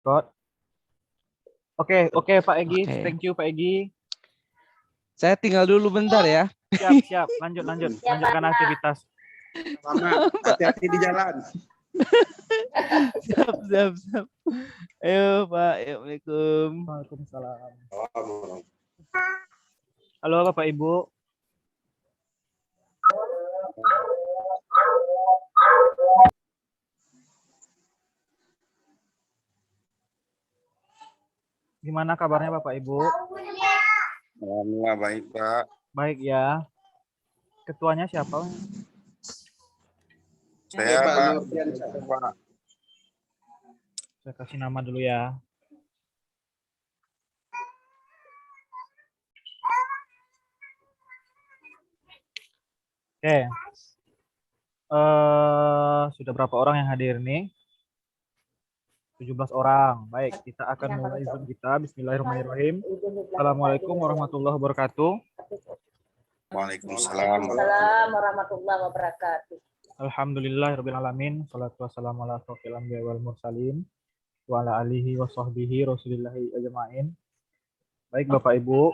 record. Oke, Pak Egi. Oke. Thank you, Pak Egi. Saya tinggal dulu bentar ya. Siap. Lanjut. Lanjutkan aktivitas. Selamat, hati-hati di jalan. Siap. Ayo Pak, assalamualaikum. Waalaikumsalam. Halo Bapak Ibu. Gimana kabarnya Bapak Ibu? Alhamdulillah baik Pak. Baik ya. Ketuanya siapa? Saya Pak. Saya kasih nama dulu ya. Oke. Sudah berapa orang yang hadir nih? 17 orang. Baik, kita akan mulai Zoom kita. Bismillahirrahmanirrahim. Assalamualaikum warahmatullahi wabarakatuh. Waalaikumsalam warahmatullahi wabarakatuh. Alhamdulillahirrabbilalamin. Salatu wassalamu ala asyrofil anbiya'i wal mursalin wa ala alihi wa sahbihi rasulillahi ajma'in. Baik Bapak Ibu,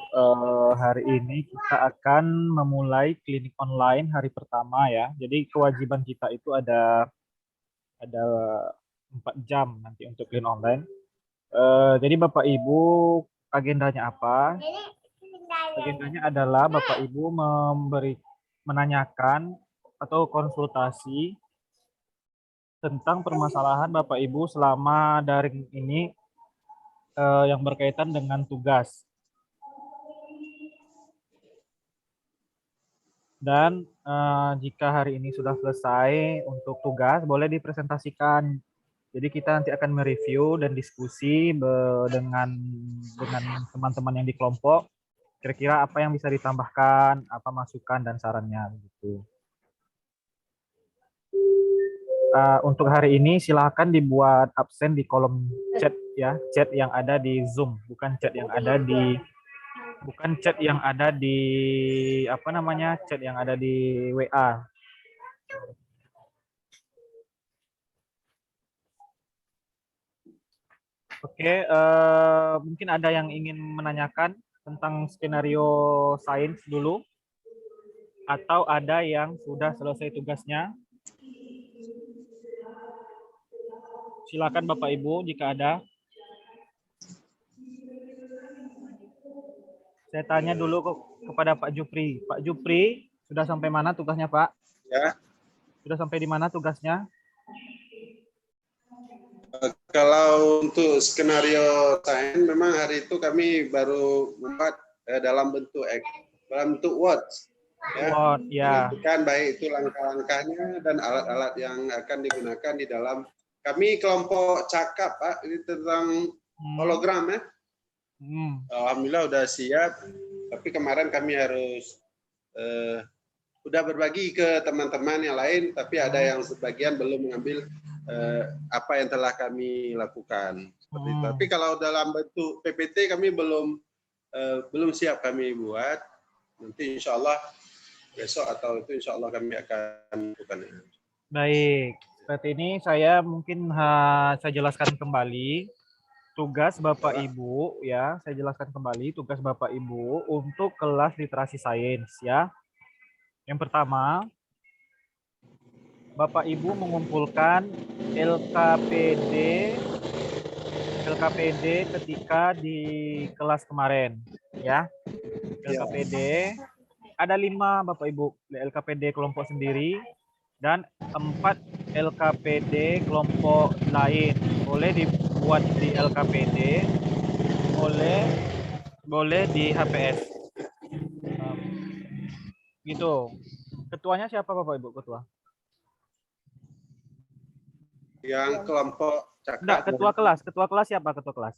hari ini kita akan memulai klinik online hari pertama ya. Jadi kewajiban kita itu ada 4 jam nanti untuk klinik online. Jadi Bapak Ibu, agendanya apa? Agendanya adalah Bapak Ibu menanyakan atau konsultasi tentang permasalahan Bapak Ibu selama daring ini yang berkaitan dengan tugas. Dan jika hari ini sudah selesai untuk tugas, boleh dipresentasikan. Jadi kita nanti akan mereview dan diskusi dengan teman-teman yang di kelompok. Kira-kira apa yang bisa ditambahkan, apa masukan dan sarannya gitu. Untuk hari ini silakan dibuat absen di kolom chat ya, chat yang ada di Zoom, bukan chat yang ada di chat yang ada di WA. Oke, mungkin ada yang ingin menanyakan tentang skenario sains dulu, atau ada yang sudah selesai tugasnya? Silakan Bapak Ibu jika ada. Saya tanya dulu kepada Pak Jupri. Pak Jupri, sudah sampai mana tugasnya Pak? Ya. Sudah sampai di mana tugasnya? Kalau untuk skenario sains, memang hari itu kami baru membuat dalam bentuk words. Ya. Menentukan baik itu langkah-langkahnya dan alat-alat yang akan digunakan di dalam. Kami kelompok cakap Pak, ini tentang hologram ya. Alhamdulillah udah siap. Tapi kemarin kami harus udah berbagi ke teman-teman yang lain, tapi ada yang sebagian belum mengambil apa yang telah kami lakukan. Seperti itu. Tapi kalau dalam bentuk PPT kami belum siap kami buat. Nanti insya Allah besok atau itu insya Allah kami akan lakukan. Baik, seperti ini saya mungkin saya jelaskan kembali tugas Bapak Ibu ya. Saya jelaskan kembali tugas Bapak Ibu untuk kelas literasi sains ya. Yang pertama, Bapak Ibu mengumpulkan LKPD ketika di kelas kemarin ya. LKPD ada 5 Bapak Ibu, LKPD kelompok sendiri dan 4 LKPD kelompok lain. Boleh dibuat di LKPD, boleh di HPS. Gitu. Ketuanya siapa Bapak Ibu ketua? Yang kelompok cakap. Enggak, ketua kelas siapa ketua kelas?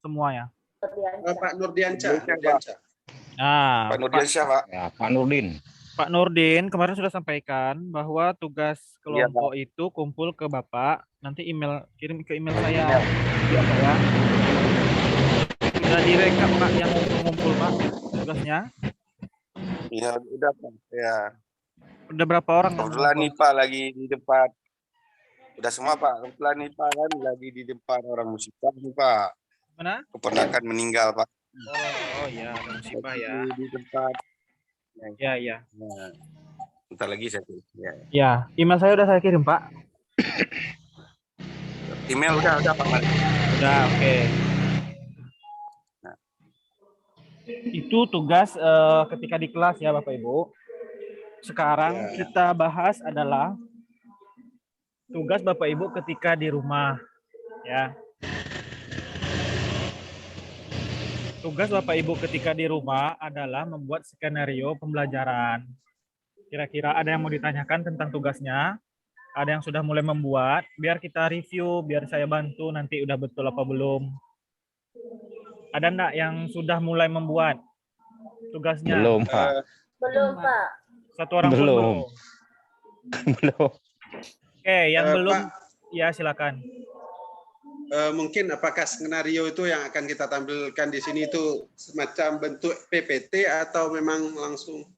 Semuanya. Pak Nurdiansyah. Nah, Pak Nurdiansyah, Pak. Ya, Pak Nurdin. Pak Nurdin kemarin sudah sampaikan bahwa tugas kelompok itu kumpul ke Bapak, nanti kirim ke email saya. Ya, Pak ya. Sudah direkap Pak yang mengumpul Pak tugasnya? Iya, udah Pak. Ya. Udah berapa orang? Kebetulan nih Pak lagi di depan. Udah semua Pak. Kebetulan nih Pak kan lagi di depan orang musibah nih Pak. Mana? Keponakan meninggal Pak. Oh ya, musibah ya. Di tempat. Ya, ya. Nah, bentar lagi saya tulis. Ya. Ya, email saya udah saya kirim, Pak. Email udah Pak. Udah, oke. Nah. Itu tugas ketika di kelas ya, Bapak Ibu. Sekarang kita bahas adalah tugas Bapak Ibu ketika di rumah, ya. Tugas Bapak Ibu ketika di rumah adalah membuat skenario pembelajaran. Kira-kira ada yang mau ditanyakan tentang tugasnya? Ada yang sudah mulai membuat? Biar kita review, biar saya bantu nanti udah betul apa belum. Ada enggak yang sudah mulai membuat tugasnya? Belum, Pak. Belum, Pak. Satu orang pun Belum. belum. Belum. Oke, yang belum, Pak, ya silakan. mungkin apakah skenario itu yang akan kita tampilkan di sini itu semacam bentuk PPT atau memang langsung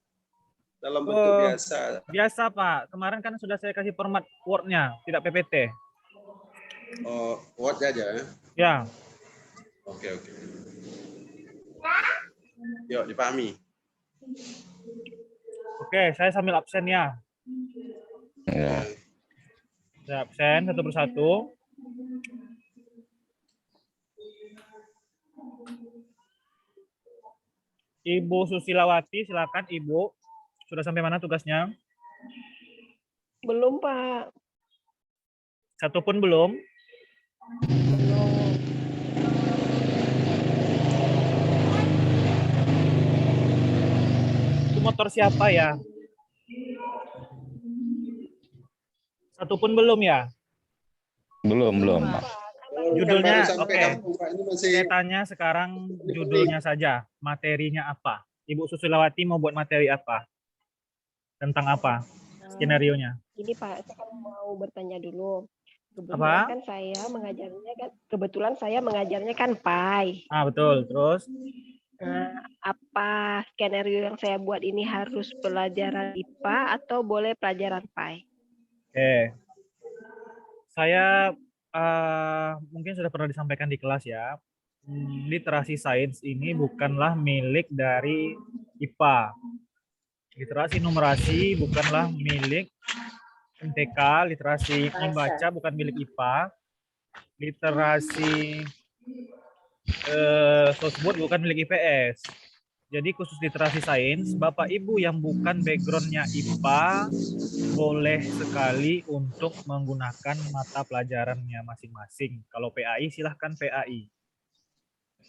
dalam bentuk biasa? Biasa, Pak. Kemarin kan sudah saya kasih format Word-nya, tidak PPT. Oh, Word aja. Ya. Oke. Yuk, dipahami. Oke, saya sambil absen ya. Ya. Saya absen satu persatu. Ibu Susilawati, silakan Ibu. Sudah sampai mana tugasnya? Belum, Pak. Satu pun belum? Belum. Itu motor siapa ya? Satu pun belum ya? Belum, Pak. Judulnya, Baru sampai oke. kampung, Pak. Ini masih Saya tanya sekarang judulnya saja. Materinya apa? Ibu Susilawati mau buat materi apa? Tentang apa? Skenario-nya. Ini Pak, saya kan mau bertanya dulu. Apa? Kebetulan saya mengajarnya kan PAI. Ah, betul. Terus? Nah, apa skenario yang saya buat ini harus pelajaran IPA atau boleh pelajaran PAI? Oke. Saya mungkin sudah pernah disampaikan di kelas ya. Literasi sains ini bukanlah milik dari IPA. Literasi numerasi bukanlah milik MTK, literasi membaca bukan milik IPA, literasi sosbud bukan milik IPS. Jadi khusus literasi sains, Bapak Ibu yang bukan backgroundnya IPA boleh sekali untuk menggunakan mata pelajarannya masing-masing. Kalau PAI silahkan PAI.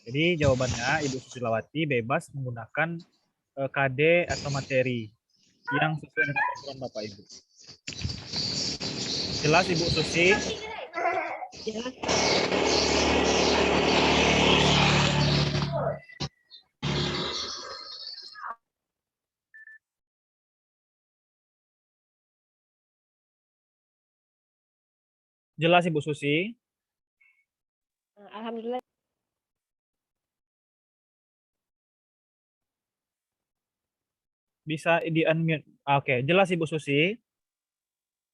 Jadi jawabannya Ibu Susilawati bebas menggunakan KD atau materi yang sesuai dengan background Bapak Ibu. Jelas Ibu Susi? Jelas. Jelas Ibu Susi? Alhamdulillah. Bisa di-unmute. Oke, jelas Ibu Susi?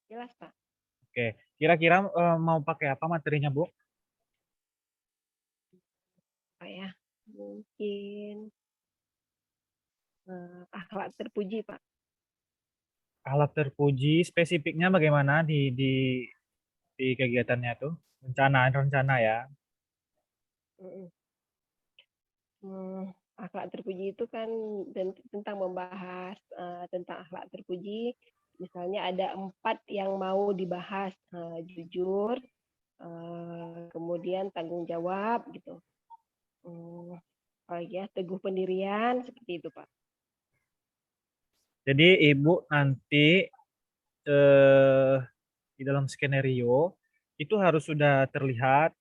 Jelas, Pak. Oke, kira-kira mau pakai apa materinya, Bu? Pak ya, mungkin akhlak terpuji, Pak. Alat terpuji, spesifiknya bagaimana di kegiatannya tuh? Rencana ya. Akhlak terpuji itu kan tentang membahas tentang akhlak terpuji. Misalnya ada 4 yang mau dibahas, jujur, kemudian tanggung jawab gitu. Ya, teguh pendirian seperti itu, Pak. Jadi Ibu nanti di dalam skenario itu harus sudah terlihat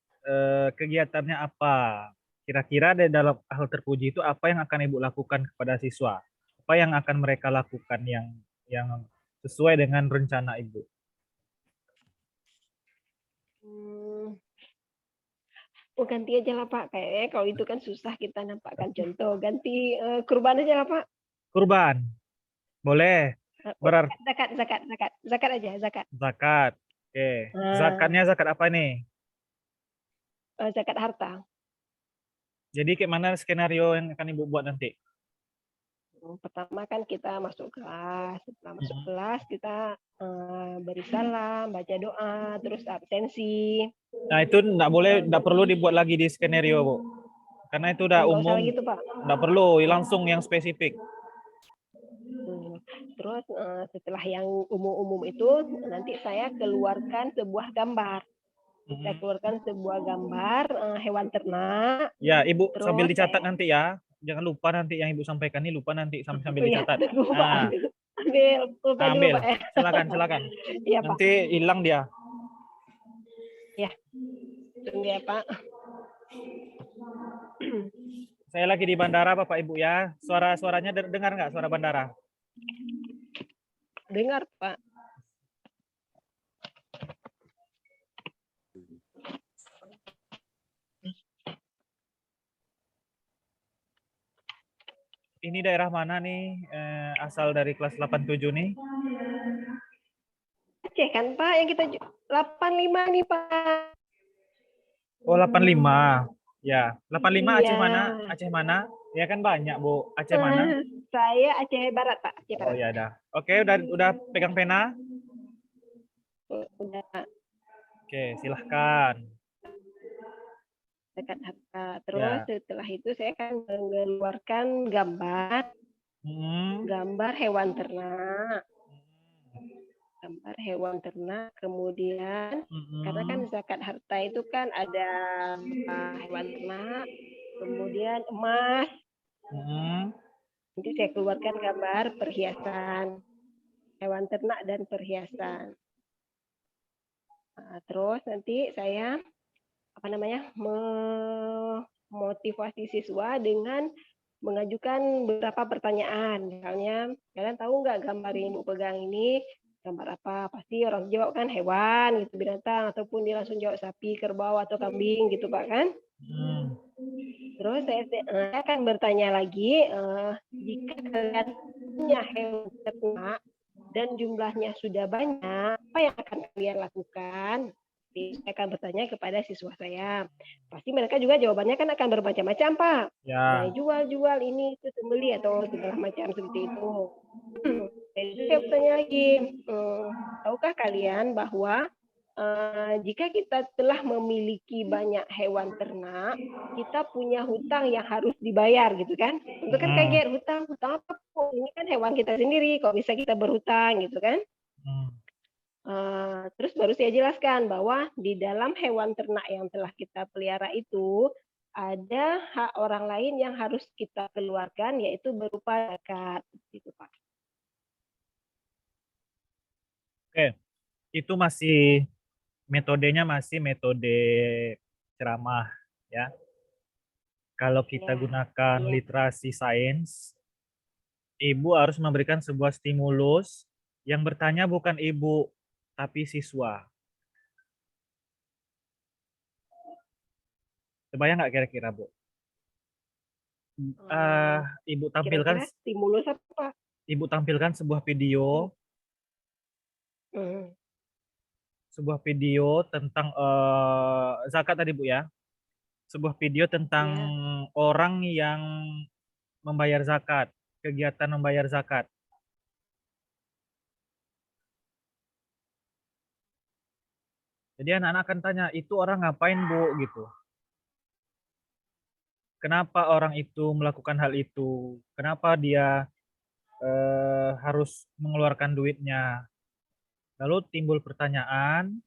kegiatannya apa. Kira-kira di dalam hal terpuji itu apa yang akan Ibu lakukan kepada siswa? Apa yang akan mereka lakukan yang sesuai dengan rencana Ibu? Ganti aja lah Pak, kayaknya kalau itu kan susah kita nampakkan contoh. Ganti kurban aja lah Pak. Kurban, boleh. Berarti zakat aja, zakat. zakat. Oke. Nah. Zakatnya zakat apa nih? Zakat harta. Jadi kayak mana skenario yang akan Ibu buat nanti? Pertama kan kita masuk kelas. Setelah masuk kelas kita beri salam, baca doa, terus absensi. Nah itu nggak perlu dibuat lagi di skenario, Bu. Karena itu udah Nggak usah umum. gitu, Pak. Nggak perlu, langsung yang spesifik. Terus setelah yang umum-umum itu, nanti saya keluarkan sebuah gambar. Saya keluarkan sebuah gambar hewan ternak. Ya, Ibu Terus sambil dicatat nanti ya. Jangan lupa nanti yang Ibu sampaikan ini, lupa nanti sambil dicatat. Lupa, ambil pulpen dulu, Pak. Ya. Silakan. Iya, Pak. Nanti hilang dia. Ya, tunggu ya, Pak. Saya lagi di bandara, Bapak Ibu ya. Suaranya dengar nggak suara bandara? Dengar, Pak. Ini daerah mana nih? Asal dari kelas 87 nih? Aceh kan, Pak? Yang kita 85 nih, Pak. Oh, 85. Ya, 85 Iya. Aceh mana? Ya kan banyak, Bu. Aceh mana? Saya Aceh Barat, Pak. Aceh Barat. Oh, ya dah. Oke, udah pegang pena? Udah. Oke, silahkan. Zakat harta. Terus setelah itu saya akan mengeluarkan gambar hewan ternak. Gambar hewan ternak. Kemudian karena kan zakat harta itu kan ada hewan ternak, kemudian emas. Nanti saya keluarkan gambar perhiasan hewan ternak dan perhiasan. Nah, terus nanti saya memotivasi siswa dengan mengajukan beberapa pertanyaan. Misalnya, kalian tahu nggak gambar yang Ibu pegang ini gambar apa? Pasti orang jawab kan hewan, gitu, binatang, ataupun dia langsung jawab sapi, kerbau, atau kambing, gitu Pak kan? Terus saya akan bertanya lagi, jika kalian punya hewan ternak dan jumlahnya sudah banyak, apa yang akan kalian lakukan? Saya akan bertanya kepada siswa saya. Pasti mereka juga jawabannya kan akan bermacam-macam, Pak. Ya. Jual itu sembeli atau segala macam seperti itu. Saya bertanya lagi, tahukah kalian bahwa jika kita telah memiliki banyak hewan ternak, kita punya hutang yang harus dibayar, gitu kan? Itu kan kaget, hutang apa? Ini kan hewan kita sendiri, kok bisa kita berhutang, gitu kan? Terus baru saya jelaskan bahwa di dalam hewan ternak yang telah kita pelihara itu ada hak orang lain yang harus kita keluarkan, yaitu berupa zakat, gitu Pak. Oke, itu metodenya masih metode ceramah ya. Kalau kita gunakan literasi sains, Ibu harus memberikan sebuah stimulus yang bertanya bukan Ibu, tapi siswa. Kebayang nggak kira-kira, Bu? Ibu tampilkan kira-kira stimulus apa? Ibu tampilkan sebuah video. Sebuah video tentang zakat tadi, Bu ya. Sebuah video tentang orang yang membayar zakat, kegiatan membayar zakat. Jadi anak-anak akan tanya, itu orang ngapain, Bu, gitu. Kenapa orang itu melakukan hal itu? Kenapa dia harus mengeluarkan duitnya? Lalu timbul pertanyaan,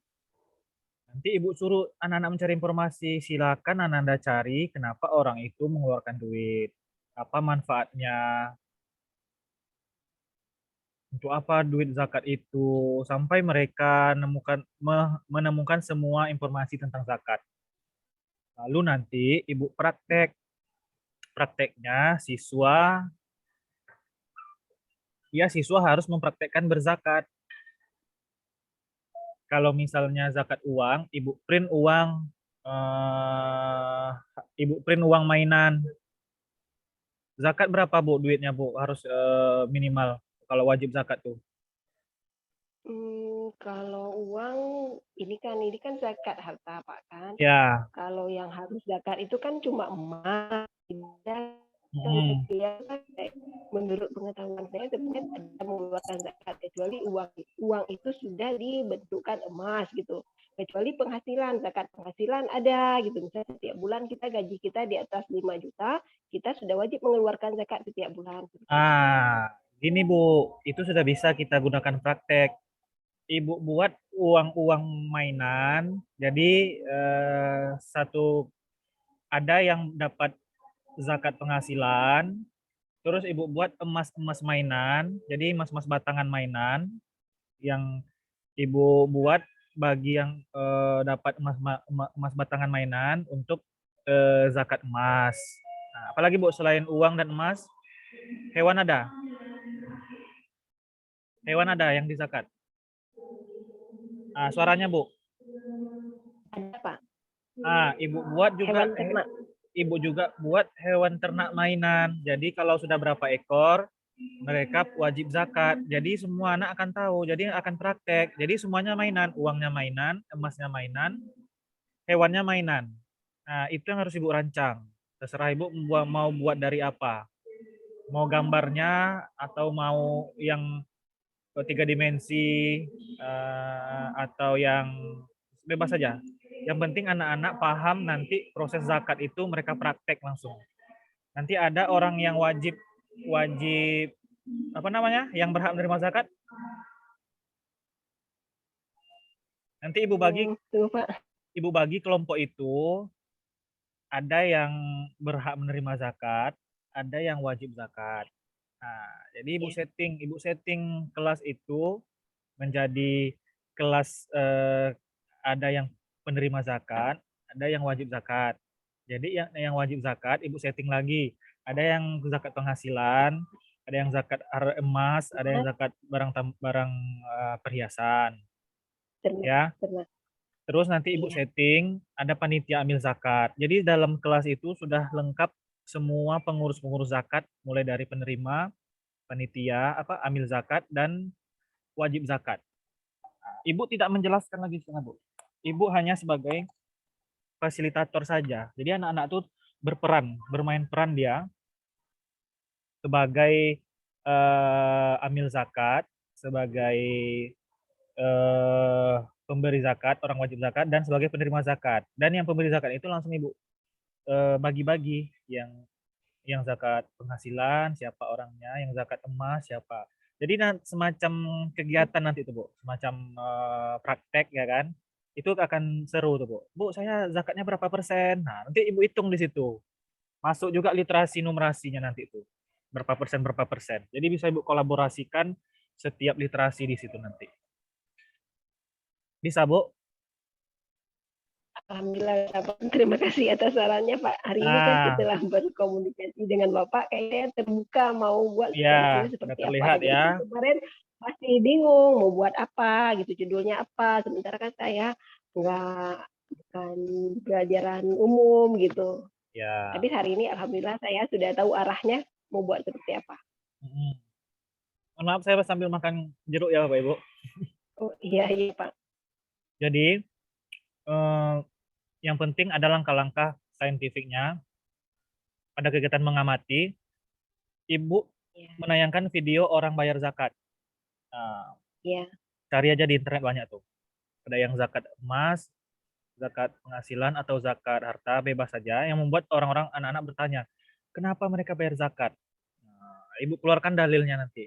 nanti Ibu suruh anak-anak mencari informasi. Silakan Anda cari kenapa orang itu mengeluarkan duit. Apa manfaatnya? Untuk apa duit zakat itu? Sampai mereka menemukan semua informasi tentang zakat. Lalu nanti Ibu prakteknya siswa harus mempraktekkan berzakat. Kalau misalnya zakat uang, Ibu print uang mainan. Zakat berapa, Bu, duitnya, Bu? Harus minimal kalau wajib zakat tuh. Kalau uang ini kan zakat harta Pak kan. Ya. Kalau yang harus zakat itu kan cuma emas. Dan Hmm. menurut pengetahuan saya sebenarnya tidak mengeluarkan zakat kecuali uang itu sudah dibentukkan emas gitu. Kecuali penghasilan, zakat penghasilan ada gitu. Misalnya setiap bulan kita gaji kita di atas 5 juta, kita sudah wajib mengeluarkan zakat setiap bulan. Gini Bu, itu sudah bisa kita gunakan praktek. Ibu buat uang-uang mainan, jadi ada yang dapat zakat penghasilan, terus ibu buat emas-emas mainan, jadi emas-emas batangan mainan yang ibu buat bagi yang dapat emas batangan mainan untuk zakat emas. Nah, apalagi Bu selain uang dan emas, hewan ada? Hewan ada yang dizakat? Suaranya Bu. Ada Pak. Ibu buat juga Hewan ternak. Ibu juga buat hewan ternak mainan. Jadi kalau sudah berapa ekor, mereka wajib zakat. Jadi semua anak akan tahu. Jadi akan praktek. Jadi semuanya mainan, uangnya mainan, emasnya mainan, hewannya mainan. Nah, itu yang harus Ibu rancang. Terserah Ibu mau buat dari apa. Mau gambarnya atau mau yang 3 dimensi atau yang bebas saja. Yang penting anak-anak paham nanti proses zakat itu mereka praktek langsung. Nanti ada orang yang wajib apa namanya? Yang berhak menerima zakat. Nanti Ibu bagi kelompok itu, ada yang berhak menerima zakat, ada yang wajib zakat. Nah, jadi Ibu setting kelas itu menjadi kelas ada yang penerima zakat, ada yang wajib zakat. Jadi yang wajib zakat Ibu setting lagi. Ada yang zakat penghasilan, ada yang zakat emas, ada yang zakat barang perhiasan. Ya. Terus nanti Ibu setting ada panitia amil zakat. Jadi dalam kelas itu sudah lengkap semua pengurus-pengurus zakat mulai dari penerima, panitia, amil zakat dan wajib zakat. Ibu tidak menjelaskan lagi sana, Bu. Ibu hanya sebagai fasilitator saja. Jadi anak-anak tuh bermain peran dia sebagai amil zakat, sebagai pemberi zakat, orang wajib zakat, dan sebagai penerima zakat. Dan yang pemberi zakat itu langsung Ibu bagi-bagi yang zakat penghasilan siapa orangnya, yang zakat emas siapa. Jadi semacam kegiatan nanti itu Bu, semacam praktek ya kan. Itu akan seru tuh Bu. Bu, saya zakatnya berapa persen? Nah, nanti Ibu hitung di situ. Masuk juga literasi numerasinya nanti itu. Berapa persen. Jadi bisa Ibu kolaborasikan setiap literasi di situ nanti. Bisa, Bu? Alhamdulillah, terima kasih atas sarannya Pak. Hari ini kan setelah berkomunikasi dengan Bapak, kayaknya terbuka mau buat seperti terlihat apa. Ya. Kemarin masih bingung mau buat apa, gitu judulnya apa. Sementara kan saya bukan pelajaran umum gitu. Ya. Tapi hari ini alhamdulillah saya sudah tahu arahnya mau buat seperti apa. Maaf saya sambil makan jeruk ya Bapak Ibu. Oh iya Pak. Jadi yang penting ada langkah-langkah saintifiknya. Pada kegiatan mengamati, Ibu menayangkan video orang bayar zakat. Nah, cari aja di internet banyak tuh. Ada yang zakat emas, zakat penghasilan atau zakat harta, bebas saja. Yang membuat orang-orang anak-anak bertanya, kenapa mereka bayar zakat? Nah, Ibu keluarkan dalilnya nanti.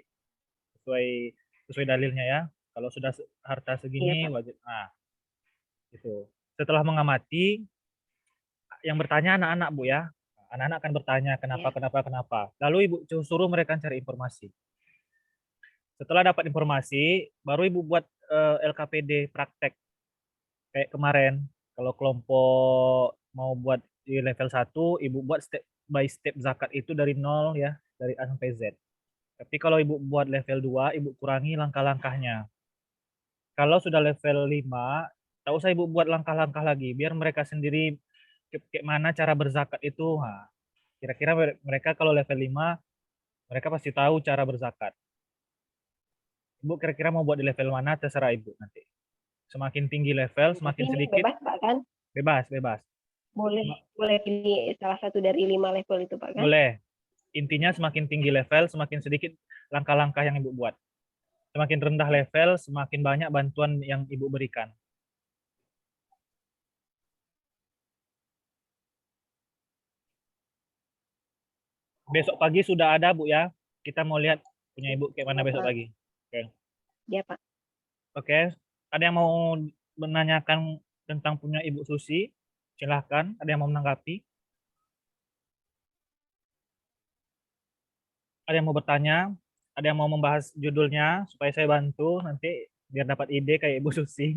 Sesuai dalilnya ya. Kalau sudah harta segini wajib. Nah, gitu. Setelah mengamati, yang bertanya anak-anak Bu ya. Anak-anak akan bertanya kenapa. Lalu Ibu suruh mereka cari informasi. Setelah dapat informasi, baru Ibu buat LKPD praktek. Kayak kemarin, kalau kelompok mau buat di level 1, Ibu buat step by step zakat itu dari 0 ya, dari A sampai Z. Tapi kalau Ibu buat level 2, Ibu kurangi langkah-langkahnya. Kalau sudah level 5, tak usah Ibu buat langkah-langkah lagi, biar mereka sendiri kayak mana cara berzakat itu. Nah, kira-kira mereka kalau level 5, mereka pasti tahu cara berzakat. Ibu kira-kira mau buat di level mana, terserah Ibu nanti. Semakin tinggi level, semakin Ini sedikit, bebas Pak kan? bebas. Boleh pilih salah satu dari 5 level itu Pak kan? Boleh. Intinya semakin tinggi level, semakin sedikit langkah-langkah yang Ibu buat. Semakin rendah level, semakin banyak bantuan yang Ibu berikan. Besok pagi sudah ada, Bu ya. Kita mau lihat punya Ibu kayak mana besok pagi. Oke. Ya Pak. Oke. Ada yang mau menanyakan tentang punya Ibu Susi? Silahkan. Ada yang mau menanggapi? Ada yang mau bertanya? Ada yang mau membahas judulnya supaya saya bantu nanti biar dapat ide kayak Ibu Susi?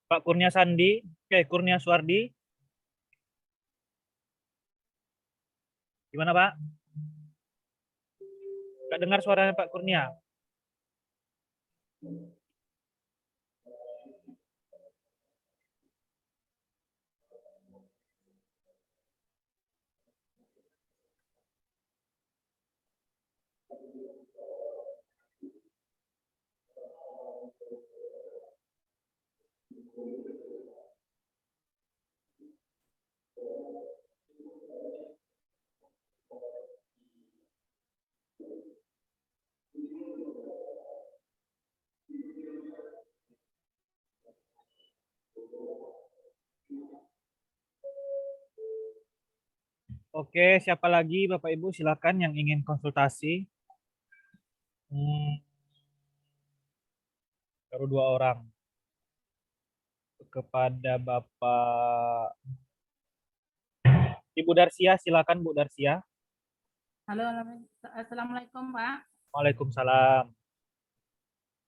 Pak Kurnia Sandi, Kurnia Suardi. Gimana Pak? Nggak dengar suaranya Pak Kurnia. Oke, siapa lagi Bapak Ibu silakan yang ingin konsultasi. Baru 2 orang. Kepada Bapak Ibu Darsia, silakan Bu Darsia. Halo, assalamualaikum Pak. Waalaikumsalam.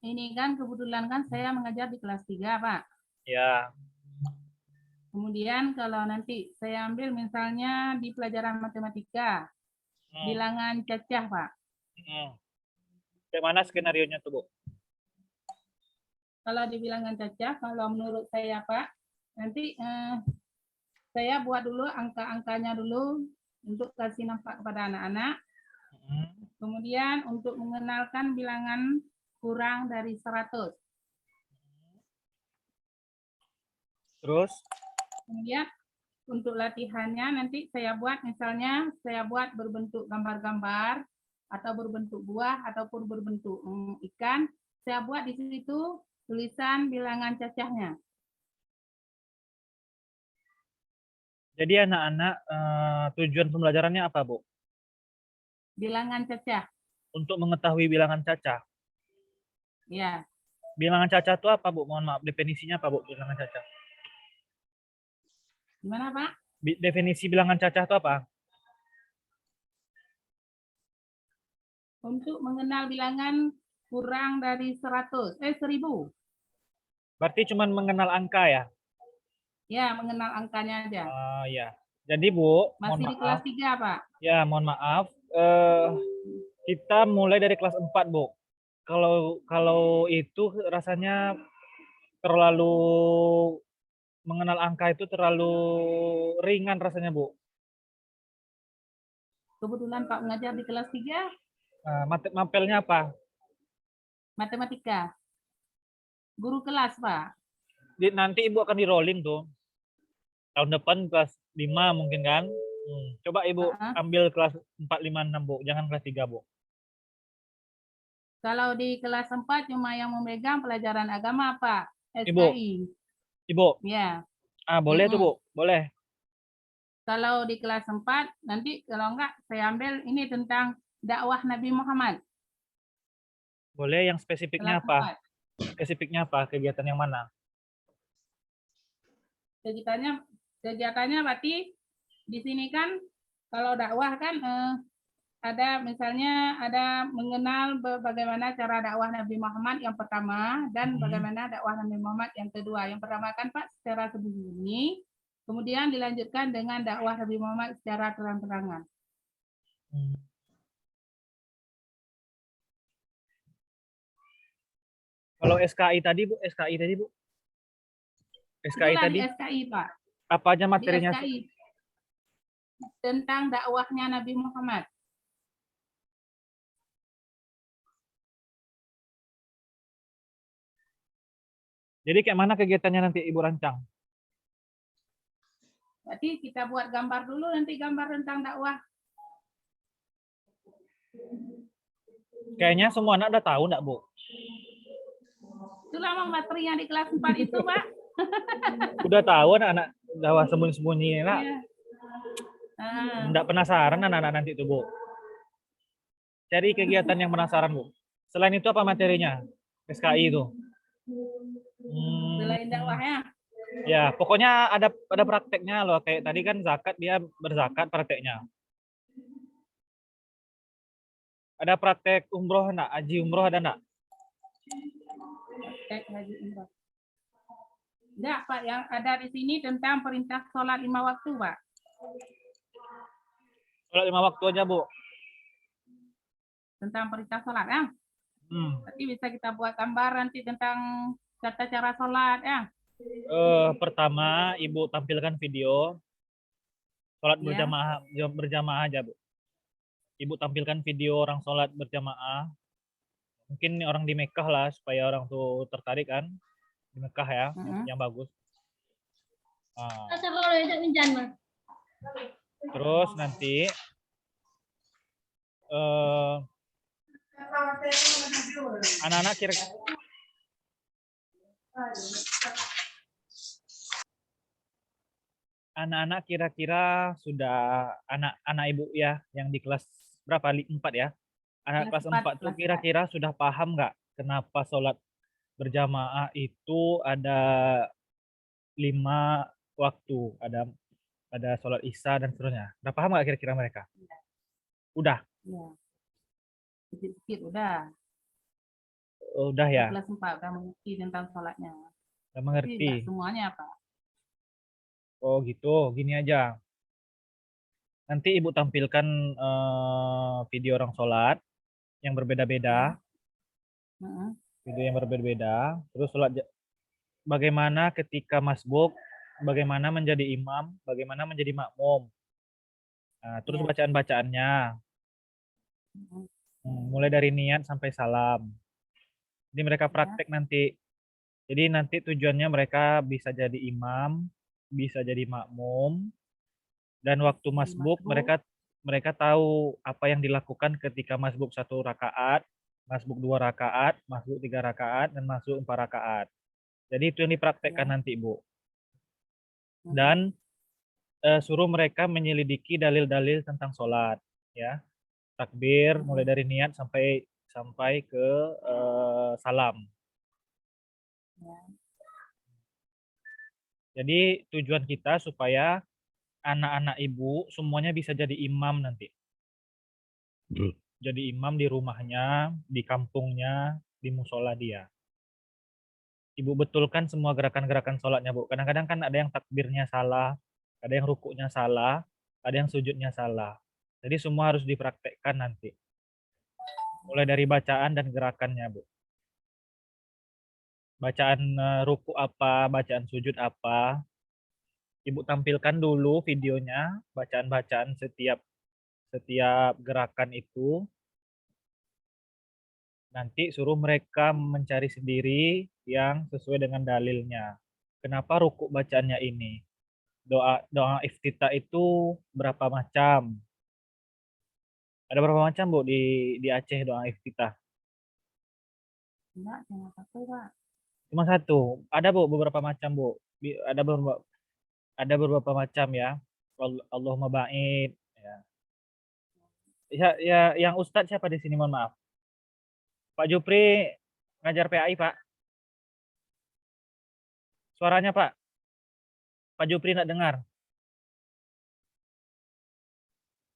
Ini kan kebetulan kan saya mengajar di kelas 3 Pak. Ya. Kemudian kalau nanti saya ambil misalnya di pelajaran matematika, bilangan cacah Pak. Kayak mana skenario-nya tuh Bu? Kalau di bilangan cacah, kalau menurut saya Pak, nanti saya buat dulu angka-angkanya dulu untuk kasih nampak kepada anak-anak. Kemudian untuk mengenalkan bilangan kurang dari 100. Terus? Kemudian untuk latihannya nanti saya buat misalnya saya buat berbentuk gambar-gambar atau berbentuk buah ataupun berbentuk ikan. Saya buat di situ tulisan bilangan cacahnya. Jadi anak-anak tujuan pembelajarannya apa Bu? Bilangan cacah. Untuk mengetahui bilangan cacah? Ya. Bilangan cacah itu apa Bu? Mohon maaf, definisinya apa Bu bilangan cacah? Gimana Pak? Definisi bilangan cacah itu apa? Untuk mengenal bilangan kurang dari 1000. Berarti cuma mengenal angka ya? Ya, mengenal angkanya aja. Ya. Jadi Bu, masih di kelas 3 Pak? Ya, mohon maaf. Kita mulai dari kelas 4 Bu. Kalau itu rasanya terlalu mengenal angka itu terlalu ringan rasanya Bu. Kebetulan Pak mengajar di kelas 3. Mapelnya apa? Matematika. Guru kelas Pak. Nanti Ibu akan di rolling tuh. Tahun depan kelas 5 mungkin kan. Coba Ibu ambil kelas 4, 5, 6 Bu. Jangan kelas 3 Bu. Kalau di kelas 4 cuma yang memegang pelajaran agama Pak. SKI. Ibu? Ya. Boleh tuh Bu, boleh. Kalau di kelas 4, nanti kalau enggak saya ambil ini tentang dakwah Nabi Muhammad. Boleh, yang spesifiknya kelas apa? 4. Spesifiknya apa? Kegiatan yang mana? Kegiatannya berarti di sini kan kalau dakwah kan ada misalnya ada mengenal bagaimana cara dakwah Nabi Muhammad yang pertama dan bagaimana dakwah Nabi Muhammad yang kedua. Yang pertama kan Pak secara sembunyi, kemudian dilanjutkan dengan dakwah Nabi Muhammad secara terang-terangan. Kalau SKI tadi Bu, SKI tadi. SKI Pak. Apa aja materinya? tentang dakwahnya Nabi Muhammad. Jadi kayak mana kegiatannya nanti Ibu rancang? Berarti kita buat gambar dulu, nanti gambar tentang dakwah. Kayaknya semua anak udah tahu enggak, Bu? Itulah materi yang di kelas 4 itu, Pak. Udah tahu anak-anak dakwah sembunyi-sembunyi, Nak. Iya. Enggak penasaran anak-anak nanti itu, Bu. Cari kegiatan yang penasaran, Bu. Selain itu apa materinya? SKI itu. Selain dakwahnya. Ya, pokoknya ada prakteknya loh. Kayak tadi kan zakat, dia berzakat prakteknya. Ada praktek umroh enggak? Haji umroh ada enggak? Praktek haji umroh. Enggak, Pak. Yang ada di sini tentang perintah sholat 5 waktu, Pak. Sholat 5 waktu aja, Bu. Tentang perintah sholat, ya. Berarti bisa kita buat gambar nanti tentang tata cara sholat, ya. Pertama, Ibu tampilkan video sholat Ya. berjamaah aja, Bu. Ibu tampilkan video orang sholat berjamaah. Mungkin orang di Mekah lah, supaya orang tuh tertarik kan. Di Mekah ya, yang bagus. Terus nanti anak-anak kira-kira sudah anak Ibu ya yang di kelas berapa? 4 ya. Anak kelas 4 tuh kira-kira sudah paham nggak kenapa sholat berjamaah itu ada 5 waktu, ada sholat isya dan seterusnya. Udah paham nggak kira-kira mereka? Udah. Ya. Sedikit udah. Udah ya. Kelas 4 udah mengerti tentang sholatnya. Udah mengerti. Semuanya, Pak. Oh gitu, gini aja. Nanti Ibu tampilkan video orang sholat yang berbeda-beda. Video yang berbeda-beda. Terus sholat bagaimana ketika masbuk, bagaimana menjadi imam, bagaimana menjadi makmum. Nah, terus bacaan-bacaannya. Mulai dari niat sampai salam. Jadi mereka praktek nanti. Jadi nanti tujuannya mereka bisa jadi imam, bisa jadi makmum, dan waktu masbuk mereka tahu apa yang dilakukan ketika masbuk 1 rakaat, masbuk 2 rakaat, masbuk 3 rakaat, dan masbuk 4 rakaat. Jadi itu yang dipraktekkan nanti, Bu. Dan suruh mereka menyelidiki dalil-dalil tentang sholat, ya. Takbir mulai dari niat sampai ke salam. Jadi tujuan kita supaya anak-anak Ibu semuanya bisa jadi imam nanti. Jadi imam di rumahnya, di kampungnya, di musola dia. Ibu betulkan semua gerakan-gerakan sholatnya, Bu. Kadang-kadang kan ada yang takbirnya salah, ada yang rukuknya salah, ada yang sujudnya salah. Jadi semua harus dipraktekkan nanti. Mulai dari bacaan dan gerakannya, Bu. Bacaan ruku apa, bacaan sujud apa. Ibu tampilkan dulu videonya, bacaan-bacaan setiap gerakan itu. Nanti suruh mereka mencari sendiri yang sesuai dengan dalilnya. Kenapa ruku bacaannya ini? Doa iftitah itu berapa macam? Ada berapa macam, Bu, di Aceh doa iftitah? Enggak, cuma 1, Pak. Cuma 1. Ada, Bu, beberapa macam, Bu. Ada beberapa macam ya. Allahumma ba'id. Ya, yang Ustadz siapa di sini, mohon maaf? Pak Jupri ngajar PAI, Pak. Suaranya, Pak. Pak Jupri nggak dengar.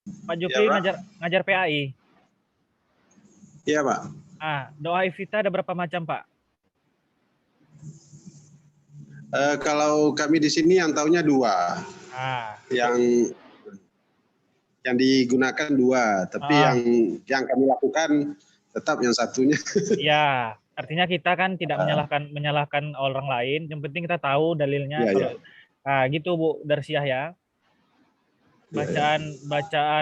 Pak Jupri Ya, ngajar PAI. Iya, Pak. Doa iftitah ada berapa macam, Pak? Kalau kami di sini yang tahunya 2. Yang digunakan 2, tapi yang kami lakukan tetap yang satunya. Ya, artinya kita kan tidak menyalahkan orang lain. Yang penting kita tahu dalilnya. Ya. Gitu, Bu Darsiah ya. bacaan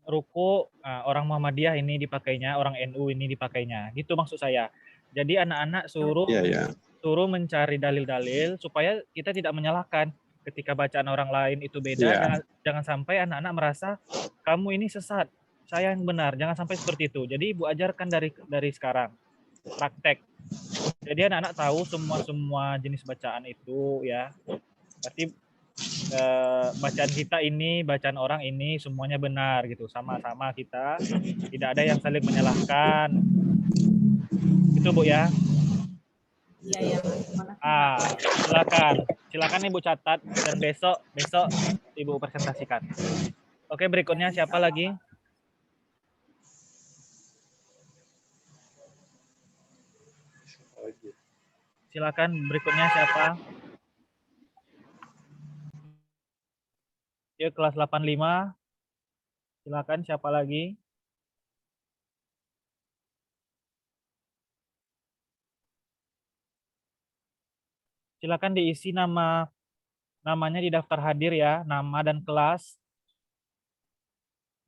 ruku, orang Muhammadiyah ini dipakainya, orang NU ini dipakainya. Gitu maksud saya. Jadi anak-anak suruh mencari dalil-dalil supaya kita tidak menyalahkan ketika bacaan orang lain itu beda. Jangan sampai anak-anak merasa kamu ini sesat, saya yang benar. Jangan sampai seperti itu. Jadi Ibu ajarkan dari sekarang, praktek. Jadi anak-anak tahu semua jenis bacaan itu ya. Pasti bacaan kita ini, bacaan orang ini semuanya benar gitu, sama-sama kita, tidak ada yang saling menyalahkan. Itu Bu ya. Iya. Silakan Ibu catat dan besok Ibu presentasikan. Oke, berikutnya siapa lagi? Silakan berikutnya siapa? Yuk kelas 85. Silakan siapa lagi? Silakan diisi namanya di daftar hadir ya, nama dan kelas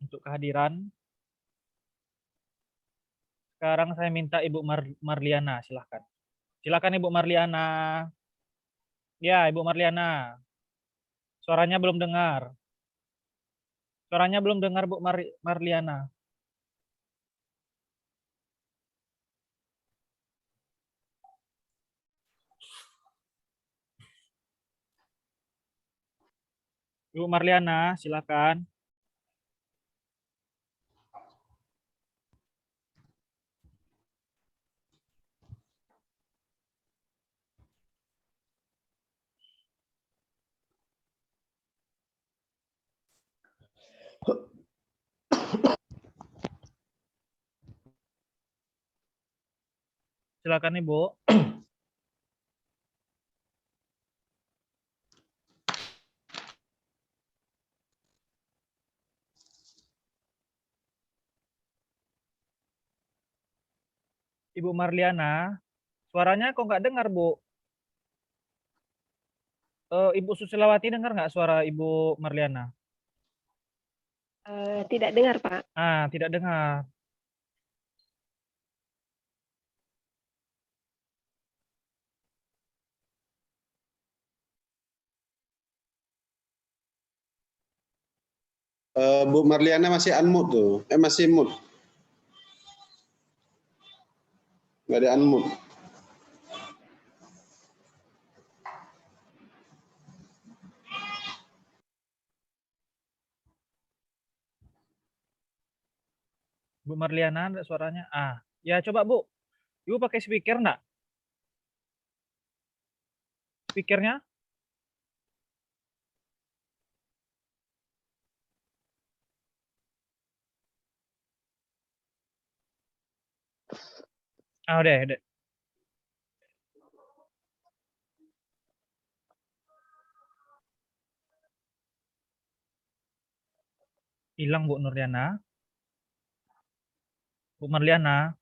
untuk kehadiran. Sekarang saya minta Ibu Marliana, silakan. Silakan Ibu Marliana. Ya, Ibu Marliana. Suaranya belum dengar. Suaranya belum dengar Bu Marliana. Ibu Marliana, silakan. Silakan Ibu. Ibu Marliana, suaranya kok nggak dengar, Bu? Ibu Susilawati dengar nggak suara Ibu Marliana? Tidak dengar, Pak. Tidak dengar. Bu Marliana masih unmute tuh. Masih mute. Nggak ada unmute. Bu Marliana, ada suaranya? Ya coba Bu. Ibu pakai speaker nggak? Speakernya? Udah. Hilang Bu Nurliana. Bu Marliana.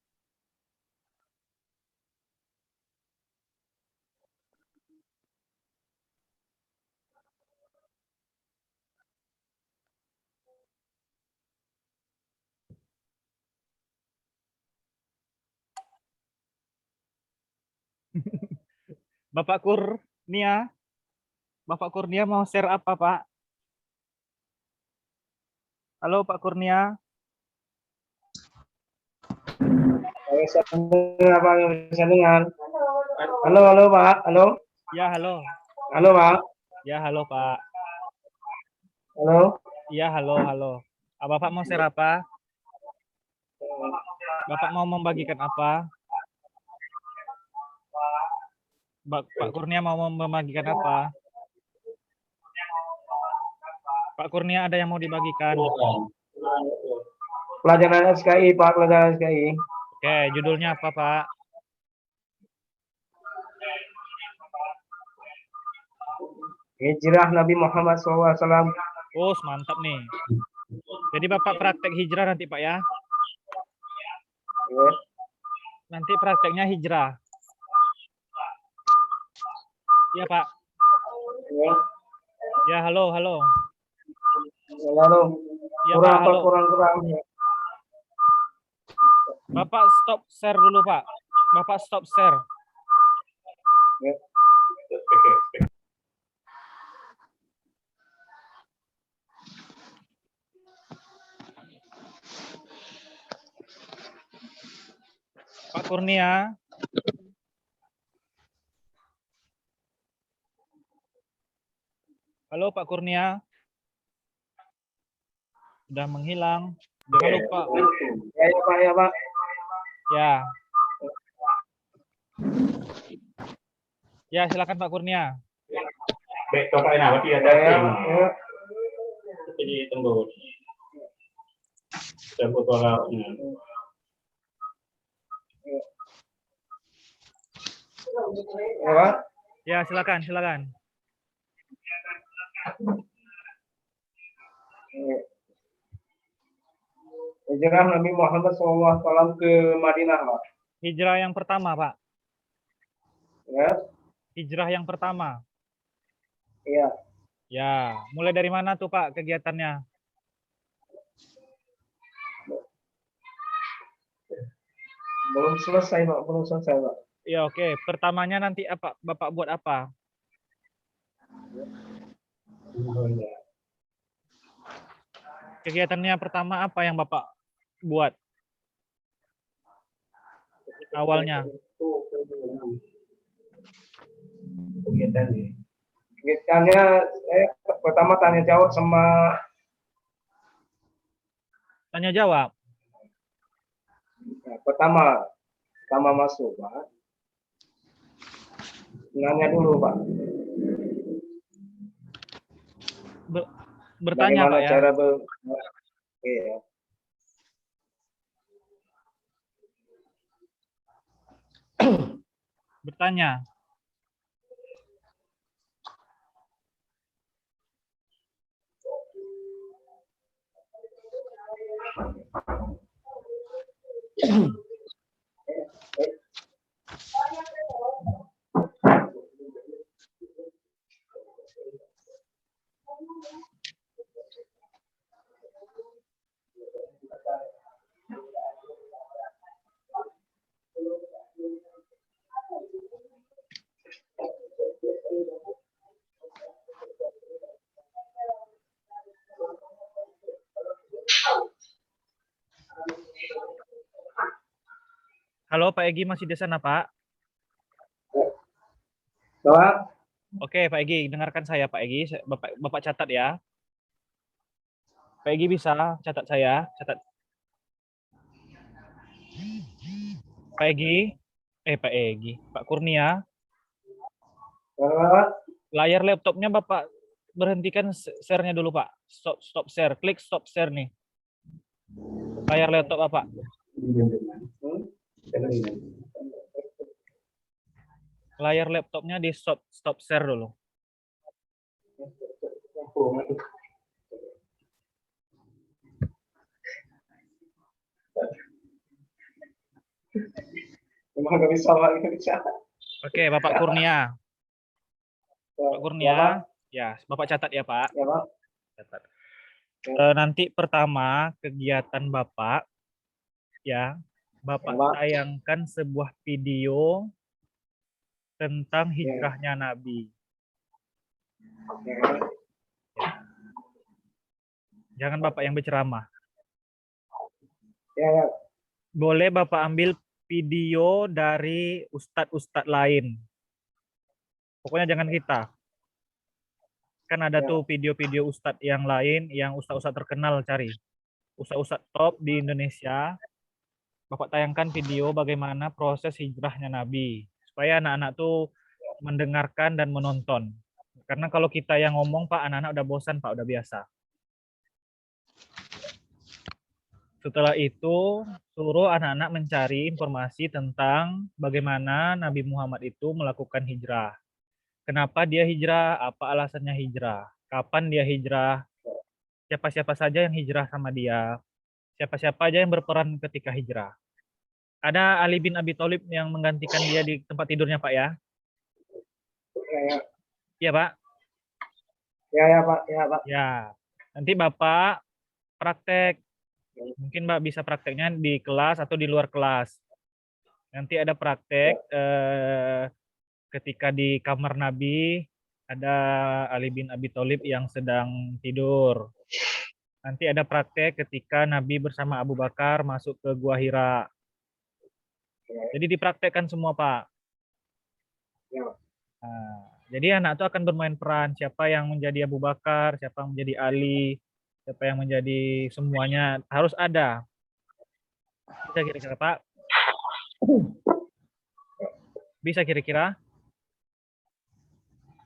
Bapak Kurnia mau share apa, Pak? Halo Pak Kurnia. Bisa dengar. Halo Pak. Halo. Ya, halo. Halo Pak. Ya, halo Pak. Halo. Ya, halo. Bapak mau share apa? Bapak mau membagikan apa? Pak Kurnia mau membagikan apa? Pak Kurnia ada yang mau dibagikan? Pelajaran SKI, Pak. Pelajaran SKI. Oke, judulnya apa, Pak? Hijrah Nabi Muhammad SAW. Oh, mantap nih. Jadi Bapak praktek hijrah nanti, Pak ya? Nanti prakteknya hijrah. Iya, Pak. Ya, halo. Halo. Ya Kurang Pak, apa halo. kurang-kurang. Bapak stop share dulu Pak. Bapak stop share. Ya. Pak Kurnia. Halo Pak Kurnia. Sudah menghilang. Jangan lupa. Ya, ya Pak, ya Pak. Ya. Ya, silakan Pak Kurnia. Baik, Bapak Enawati ya, Ya. Jadi tunggu. Saya foto lautnya. Ya Pak. Ya, silakan, silakan. Hijrah Nabi Muhammad SAW ke Madinah, Pak. Hijrah yang pertama, Pak. Ya. Hijrah yang pertama. Iya. Ya, mulai dari mana tuh Pak kegiatannya? Belum selesai, Pak. Belum selesai, Pak. Ya, oke. Pertamanya nanti apa? Bapak buat apa? Kegiatannya pertama apa yang Bapak buat? Awalnya. Kegiatannya saya pertama tanya jawab sama Tanya jawab. pertama masuk, Pak. Nanya dulu, Pak. Bertanya bagaimana Pak ya. cara iya. Bertanya. Halo Pak Egi, masih di sana Pak? Pak. Oke Pak Egi, dengarkan saya Pak Egi. Bapak catat ya. Pak Egi bisa catat saya, catat. Pak Egi, Pak Kurnia. Layar laptopnya Bapak berhentikan share-nya dulu Pak. Stop share, klik stop share nih. Layar laptop Bapak. Layar laptopnya di stop share dulu. Memang nggak bisa, Pak. Nggak bisa. Oke, Bapak Kurnia. Pak Kurnia, ya, Bapak catat ya Pak. Ya, Pak. Catat. Nanti pertama kegiatan Bapak, ya, Bapak tayangkan sebuah video tentang hijrahnya Nabi. Ya. Jangan Bapak yang berceramah. Ya. Boleh Bapak ambil video dari ustadz-ustadz lain. Pokoknya jangan kita. Kan ada tuh video-video ustadz yang lain, yang ustadz-ustadz terkenal cari. Ustadz-ustadz top di Indonesia. Bapak tayangkan video bagaimana proses hijrahnya Nabi. Supaya anak-anak tuh mendengarkan dan menonton. Karena kalau kita yang ngomong Pak, anak-anak udah bosan Pak, udah biasa. Setelah itu, suruh anak-anak mencari informasi tentang bagaimana Nabi Muhammad itu melakukan hijrah. Kenapa dia hijrah? Apa alasannya hijrah? Kapan dia hijrah? Siapa-siapa saja yang hijrah sama dia? Siapa-siapa aja yang berperan ketika hijrah? Ada Ali bin Abi Thalib yang menggantikan dia di tempat tidurnya Pak ya? Ya. Iya Pak? Ya, Pak. Ya, Pak. Ya. Nanti Bapak praktek. Mungkin Mbak bisa prakteknya di kelas atau di luar kelas. Nanti ada praktek ketika di kamar Nabi ada Ali bin Abi Thalib yang sedang tidur. Nanti ada praktek ketika Nabi bersama Abu Bakar masuk ke Gua Hira. Jadi dipraktekkan semua, Pak. Nah, jadi anak itu akan bermain peran. Siapa yang menjadi Abu Bakar, siapa yang menjadi Ali, siapa yang menjadi semuanya. Harus ada. Bisa kira-kira, Pak? Bisa kira-kira?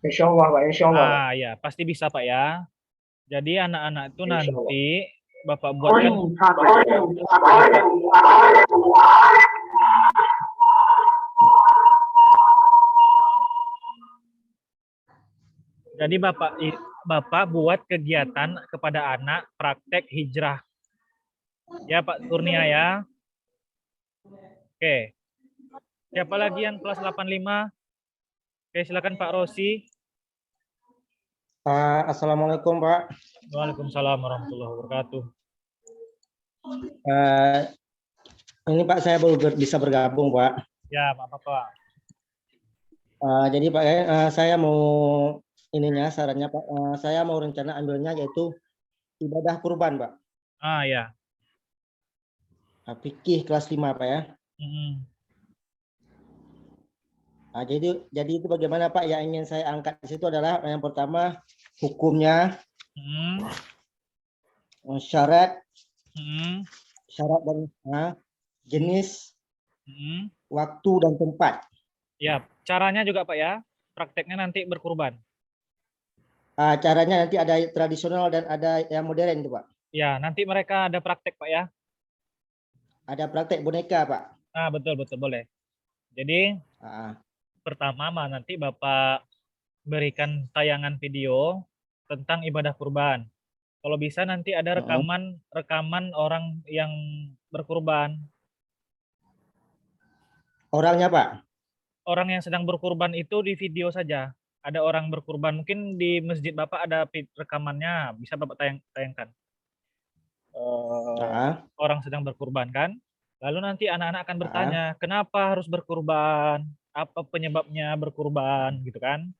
Insya Allah, Pak. Insya Allah. Ah, ya, pasti bisa, Pak ya. Jadi anak-anak itu nanti Bapak buatkan Jadi Bapak buat kegiatan kepada anak praktek hijrah. Ya, Pak Kurnia ya. Oke. Siapa lagi yang kelas 85? Oke, silakan Pak Rosi. Assalamualaikum, Pak. Waalaikumsalam warahmatullahi wabarakatuh. Ini Pak, saya baru bisa bergabung, Pak. Ya, Pak Bapak. Jadi Pak, saya mau sarannya Pak, saya mau rencana ambilnya yaitu ibadah kurban, Pak. Ah, ya. Fikih kelas 5, Pak ya. Jadi itu bagaimana Pak, yang ingin saya angkat di situ adalah yang pertama hukumnya, syarat dan jenis, waktu dan tempat. Ya, caranya juga Pak ya. Prakteknya nanti berkurban. Caranya nanti ada tradisional dan ada yang modern itu Pak. Ya, nanti mereka ada praktek Pak ya. Ada praktek boneka Pak. Ah, betul boleh. Jadi pertama nanti Bapak berikan tayangan video tentang ibadah kurban. Kalau bisa nanti ada rekaman orang yang berkurban. Orangnya Pak? Orang yang sedang berkurban itu di video saja. Ada orang berkurban, mungkin di masjid Bapak ada rekamannya, bisa Bapak tayangkan. Orang sedang berkurban kan. Lalu nanti anak-anak akan bertanya, kenapa harus berkurban? Apa penyebabnya berkurban, gitu kan?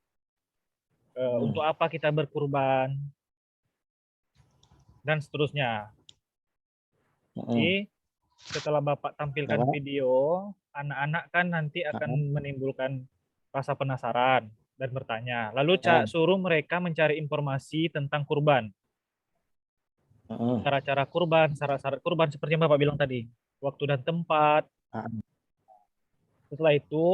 Untuk apa kita berkurban? Dan seterusnya. Jadi setelah Bapak tampilkan video, anak-anak kan nanti akan menimbulkan rasa penasaran dan bertanya. Lalu suruh mereka mencari informasi tentang kurban. Cara-cara kurban, syarat-syarat kurban seperti yang Bapak bilang tadi. Waktu dan tempat. Setelah itu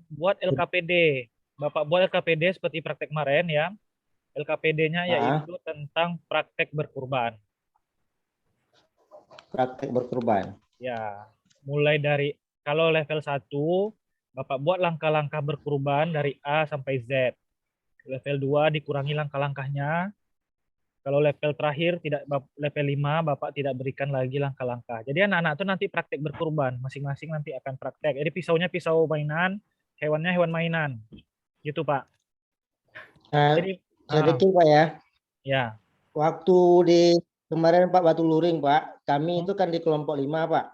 buat LKPD. Bapak buat LKPD seperti praktek kemarin ya. LKPD-nya yaitu tentang praktek berkurban. Praktek berkurban. Ya, mulai dari kalau level 1 Bapak buat langkah-langkah berkurban dari A sampai Z. Level 2 dikurangi langkah-langkahnya. Kalau level terakhir level 5 Bapak tidak berikan lagi langkah-langkah. Jadi anak-anak itu nanti praktek berkurban, masing-masing nanti akan praktek. Jadi pisaunya pisau mainan, hewannya hewan mainan. Gitu, Pak. Jadi Pak ya. Ya. Waktu di kemarin Pak Batu Luring Pak, kami itu kan di kelompok 5 Pak.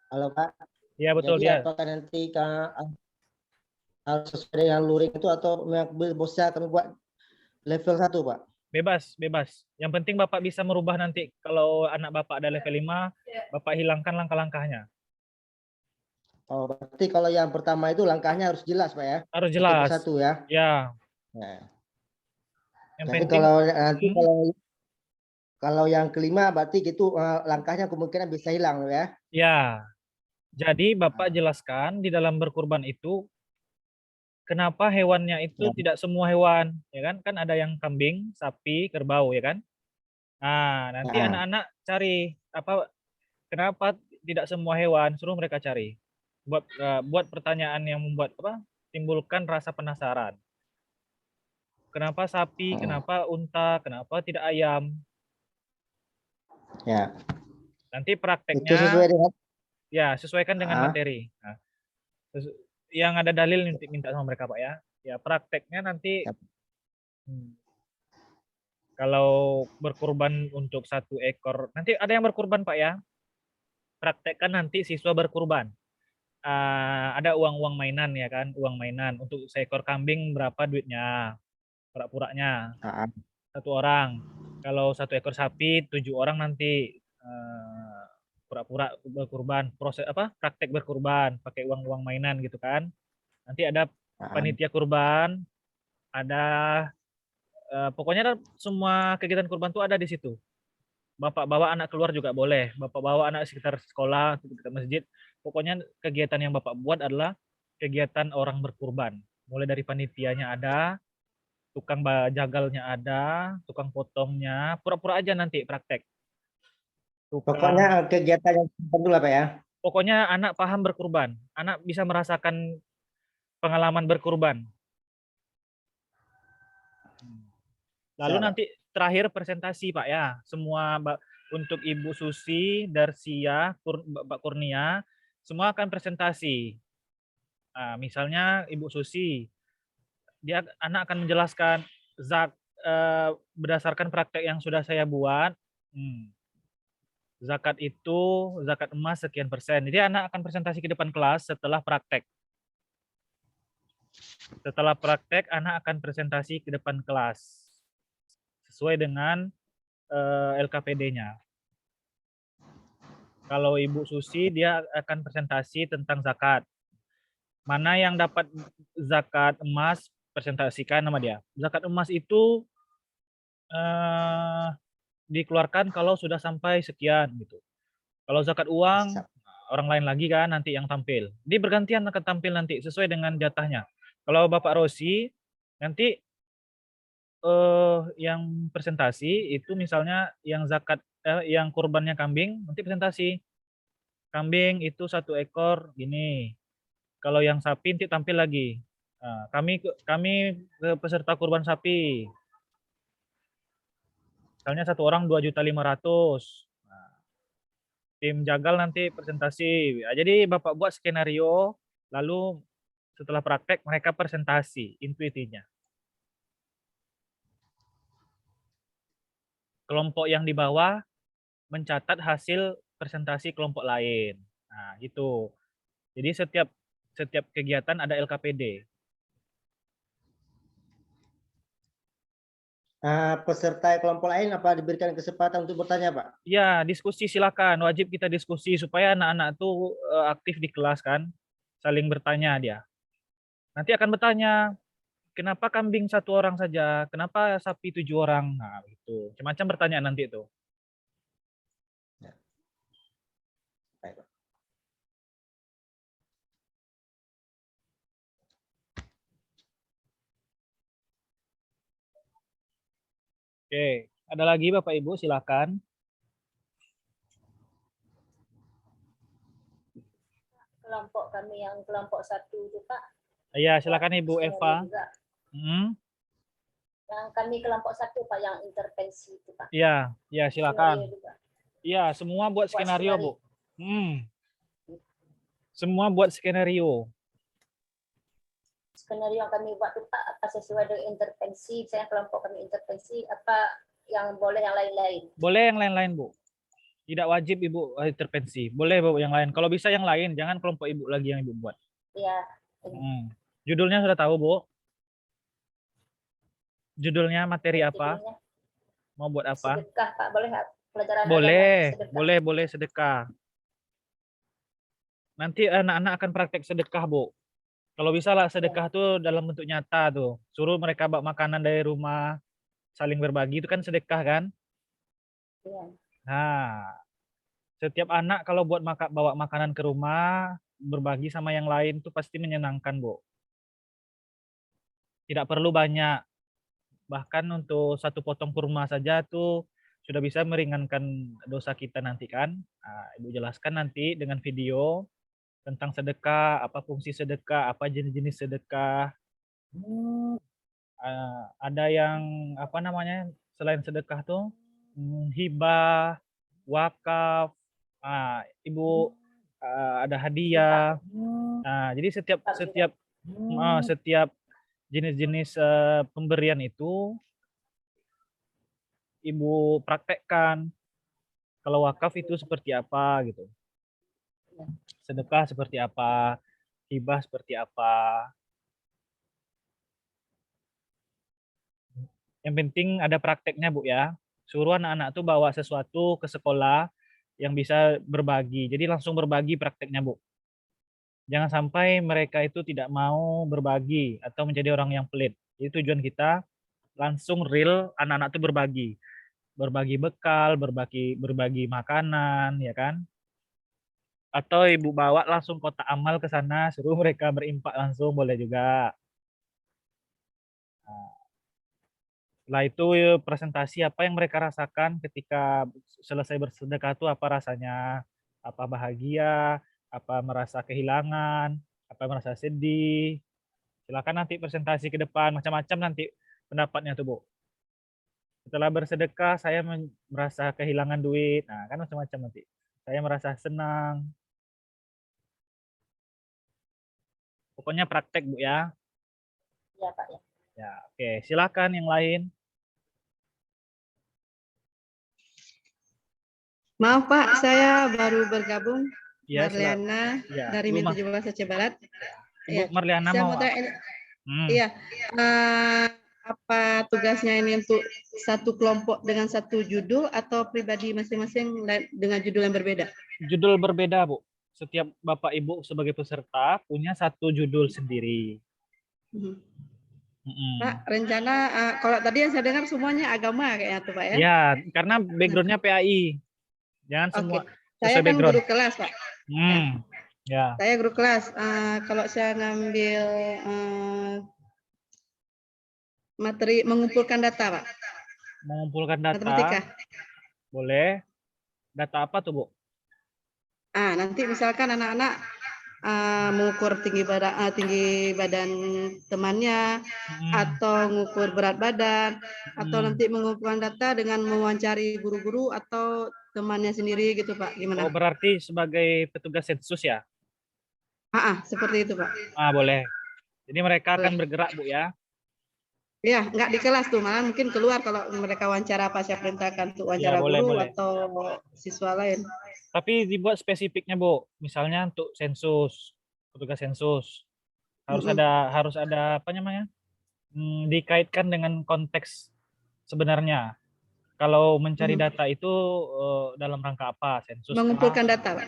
Halo Pak. Iya betul. Jadi apakah nanti harus sesuai dengan luring itu atau bosnya kami buat level 1 Pak? Bebas. Yang penting Bapak bisa merubah nanti. Kalau anak Bapak ada level 5, Bapak hilangkan langkah-langkahnya. Oh, berarti kalau yang pertama itu langkahnya harus jelas Pak ya? Harus jelas. Satu ya? Ya. Yang jadi penting, kalau yang kelima berarti gitu langkahnya kemungkinan bisa hilang ya? Ya. Jadi Bapak jelaskan di dalam berkurban itu kenapa hewannya itu tidak semua hewan, ya kan? Kan ada yang kambing, sapi, kerbau, ya kan? Nah, nanti anak-anak cari kenapa tidak semua hewan, suruh mereka cari. Buat pertanyaan yang membuat timbulkan rasa penasaran. Kenapa sapi, kenapa unta, kenapa tidak ayam? Ya. Nanti prakteknya itu sesuai dengan sesuaikan dengan materi. Nah, yang ada dalil nanti minta sama mereka Pak ya. Ya prakteknya nanti Kalau berkurban untuk 1 ekor, nanti ada yang berkurban Pak ya. Praktekkan nanti siswa berkurban. Ada uang-uang mainan ya kan, uang mainan. Untuk seekor kambing berapa duitnya, pura-puranya. 1 orang. Kalau 1 ekor sapi 7 orang nanti pura-pura berkurban. Proses apa? Praktek berkurban pakai uang-uang mainan gitu kan. Nanti ada panitia kurban, ada pokoknya semua kegiatan kurban tuh ada di situ. Bapak bawa anak keluar juga boleh. Bapak bawa anak sekitar sekolah, sekitar masjid. Pokoknya kegiatan yang Bapak buat adalah kegiatan orang berkurban. Mulai dari panitianya ada, tukang jagalnya ada, tukang potongnya, pura-pura aja nanti praktek. Pokoknya kegiatan yang penting lah Pak ya. Pokoknya anak paham berkurban. Anak bisa merasakan pengalaman berkurban. Lalu nanti terakhir presentasi Pak ya. Semua untuk Ibu Susi, Darsia, Bapak Kurnia, semua akan presentasi. Nah, misalnya Ibu Susi, anak akan menjelaskan berdasarkan praktek yang sudah saya buat. Zakat itu, zakat emas sekian persen. Jadi anak akan presentasi ke depan kelas setelah praktek. Setelah praktek, anak akan presentasi ke depan kelas sesuai dengan LKPD-nya. Kalau Ibu Susi, dia akan presentasi tentang zakat. Mana yang dapat zakat emas, presentasikan nama dia. Zakat emas itu dikeluarkan kalau sudah sampai sekian gitu. Kalau zakat uang, orang lain lagi kan nanti yang tampil. Jadi bergantian akan tampil nanti sesuai dengan jatahnya. Kalau Bapak Rosi, nanti yang presentasi itu misalnya yang zakat yang kurbannya kambing nanti presentasi. Kambing itu 1 ekor gini. Kalau yang sapi nanti tampil lagi. Nah, kami peserta kurban sapi. Misalnya 1 orang 2.500.000. Nah, tim jagal nanti presentasi. Nah, jadi Bapak buat skenario, lalu setelah praktek mereka presentasi intuitinya. Kelompok yang di bawah mencatat hasil presentasi kelompok lain. Nah, gitu. Jadi setiap kegiatan ada LKPD. Peserta kelompok lain apa diberikan kesempatan untuk bertanya, Pak? Ya, diskusi silakan. Wajib kita diskusi supaya anak-anak tuh aktif di kelas kan. Saling bertanya dia. Nanti akan bertanya, kenapa kambing 1 orang saja? Kenapa sapi 7 orang? Nah, gitu. Macam-macam bertanya nanti itu. Ya. Baik, Pak. Oke, ada lagi Bapak Ibu silakan. Kelompok kami yang kelompok 1 itu Pak. Iya, silakan Ibu Eva. Yang kami kelompok 1 Pak yang intervensi itu Pak. Iya, ya silakan. Iya, semua buat skenario, Bu. Semua buat skenario. Skenario yang kami buat itu Pak, apa sesuai dengan intervensi, saya kelompok kami intervensi, apa yang boleh yang lain-lain? Boleh yang lain-lain, Bu. Tidak wajib Ibu intervensi. Boleh Bu yang lain. Kalau bisa yang lain, jangan kelompok Ibu lagi yang Ibu buat. Iya. Judulnya sudah tahu, Bu? Judulnya materi apa? Judulnya Mau buat apa? sedekah, Pak. Boleh pelajaran boleh, sedekah. boleh sedekah. Nanti anak-anak akan praktek sedekah, Bu. Kalau bisa lah sedekah tuh dalam bentuk nyata tuh. Suruh mereka bawa makanan dari rumah, saling berbagi itu kan sedekah kan? Iya. Nah, setiap anak kalau buat bawa makanan ke rumah, berbagi sama yang lain tuh pasti menyenangkan, Bu. Tidak perlu banyak. Bahkan untuk 1 potong kurma saja tuh sudah bisa meringankan dosa kita nanti kan. Nah, Ibu jelaskan nanti dengan video tentang sedekah, apa fungsi sedekah, apa jenis-jenis sedekah. Ada yang apa namanya selain sedekah tuh hibah, wakaf. Ibu ada hadiah. Nah, jadi setiap jenis-jenis pemberian itu Ibu praktekkan. Kalau wakaf itu seperti apa gitu. Sedekah seperti apa, hibah seperti apa. Yang penting ada prakteknya, Bu ya. Suruh anak-anak tuh bawa sesuatu ke sekolah yang bisa berbagi. Jadi langsung berbagi prakteknya, Bu. Jangan sampai mereka itu tidak mau berbagi atau menjadi orang yang pelit. Jadi tujuan kita langsung real anak-anak itu berbagi. Berbagi bekal, berbagi makanan, ya kan? Atau ibu bawa langsung kotak amal ke sana, suruh mereka berimpak langsung, boleh juga. Nah, setelah itu presentasi apa yang mereka rasakan ketika selesai bersedekah itu apa rasanya, apa bahagia, apa merasa kehilangan, apa merasa sedih. Silakan nanti presentasi ke depan, macam-macam nanti pendapatnya tuh, Bu. Setelah bersedekah, saya merasa kehilangan duit. Nah, kan macam-macam nanti. Saya merasa senang. Pokoknya praktek, Bu ya. Iya, Pak ya. Ya, oke. Silakan yang lain. Maaf Pak, saya baru bergabung. Ya, Marliana ya, dari Min 17 Aceh Barat. Ibu Ya. Marliana Saya mau mau tanya, Hmm. iya, apa tugasnya ini untuk satu kelompok dengan satu judul atau pribadi masing-masing dengan judul yang berbeda? Judul berbeda, Bu. Setiap Bapak Ibu sebagai peserta punya satu judul sendiri. Pak, rencana kalau tadi yang saya dengar semuanya agama kayaknya tuh Pak ya? Ya, karena backgroundnya PAI. Jangan semua saya kan background. guru kelas Pak. Ya. Saya guru kelas. Kalau saya ngambil materi mengumpulkan data, Pak. Mengumpulkan data. Matematika. Boleh. Data apa tuh, Bu? Nanti misalkan anak-anak mengukur tinggi badan temannya, atau mengukur berat badan, atau nanti mengumpulkan data dengan mewawancari guru-guru atau temannya sendiri gitu, Pak. Gimana? Oh, berarti sebagai petugas sensus ya? Seperti itu, Pak. Boleh. Jadi mereka akan bergerak, Bu ya? Iya, nggak di kelas tuh, malah mungkin keluar kalau mereka wawancara apa saya perintahkan untuk wawancara guru atau siswa lain. Tapi dibuat spesifiknya, Bu. Misalnya untuk sensus, petugas sensus. Harus ada apa namanya? Dikaitkan dengan konteks sebenarnya. Kalau mencari data itu dalam rangka apa? Sensus. Mengumpulkan data, Pak.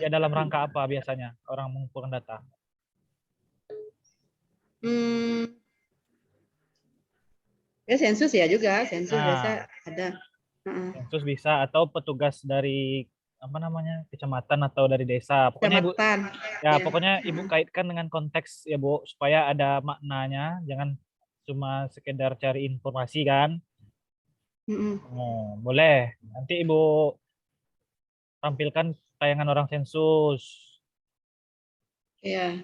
Ya, dalam rangka apa biasanya orang mengumpulkan data? Ya sensus ya juga, sensus biasa ada. Sensus bisa, atau petugas dari apa namanya, kecamatan atau dari desa. Pokoknya Ibu, pokoknya Ibu kaitkan dengan konteks ya, Bu, supaya ada maknanya. Jangan cuma sekedar cari informasi kan. Boleh. Nanti Ibu tampilkan tayangan orang sensus. Iya.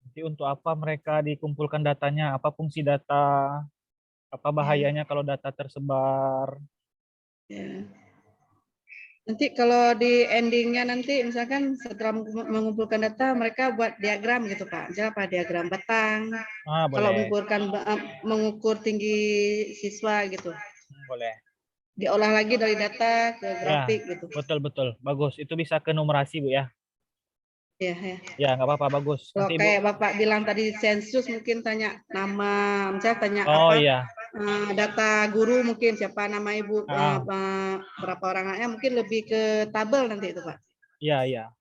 Nanti untuk apa mereka dikumpulkan datanya, apa fungsi data, apa bahayanya kalau data tersebar. Ya. Nanti kalau di endingnya nanti misalkan setelah mengumpulkan data mereka buat diagram gitu Pak. Misalnya apa diagram batang. Kalau mengukur tinggi siswa gitu. Boleh. Diolah lagi dari data ke grafik gitu. Betul. Bagus. Itu bisa ke numerasi, Bu ya. Iya. Ya, nggak apa-apa, bagus. Kalau kayak Bapak bilang tadi sensus mungkin tanya nama, misalnya tanya iya. Data guru mungkin siapa nama ibu, berapa orang anaknya, mungkin lebih ke tabel nanti itu Pak. Iya.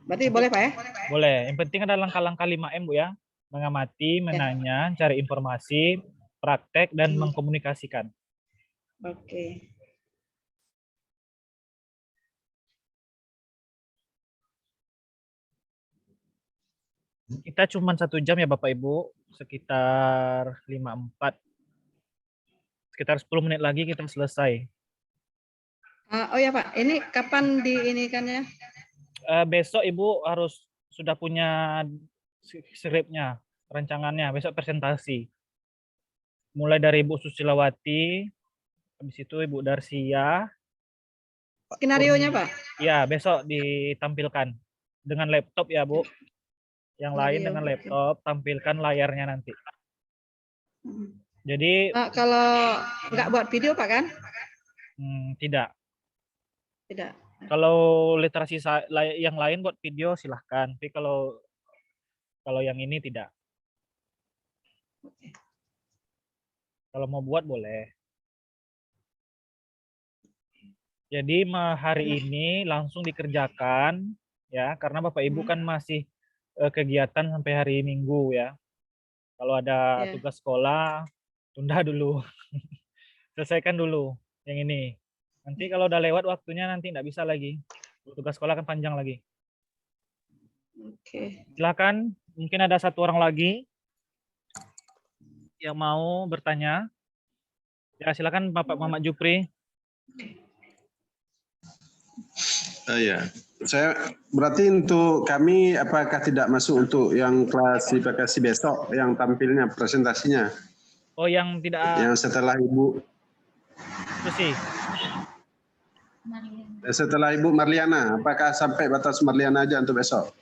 Berarti boleh Pak ya? Boleh. Yang penting ada langkah-langkah 5M, Bu ya. Mengamati, menanya, cari informasi, praktek, dan mengkomunikasikan. Oke. Kita cuma 1 jam ya Bapak Ibu, sekitar 5:04. Sekitar 10 menit lagi kita selesai. Oh ya Pak, ini kapan diinikannya? Besok Ibu harus sudah punya skripnya, rancangannya, besok presentasi. Mulai dari Ibu Susilawati, habis itu Ibu Darsia. Skenarionya Pak? Ya, besok ditampilkan dengan laptop ya Bu. Yang lain dengan laptop, tampilkan layarnya nanti. Jadi Kalau nggak buat video Pak kan? tidak. Tidak. Kalau literasi yang lain buat video silahkan. Tapi kalau yang ini tidak. Kalau mau buat boleh. Jadi hari ini langsung dikerjakan ya, karena Bapak Ibu kan masih kegiatan sampai hari Minggu ya. Kalau ada tugas sekolah, tunda dulu. Selesaikan dulu yang ini. Nanti kalau udah lewat waktunya nanti nggak bisa lagi. Tugas sekolah kan panjang lagi. Oke. Silakan, mungkin ada satu orang lagi yang mau bertanya. Ya, silakan Bapak Muhammad Jupri. Ya, saya berarti untuk kami apakah tidak masuk untuk yang klasifikasi besok yang tampilnya presentasinya? Oh, yang tidak. Yang setelah Ibu. Itu sih. Setelah Ibu Marliana, apakah sampai batas Marliana aja untuk besok?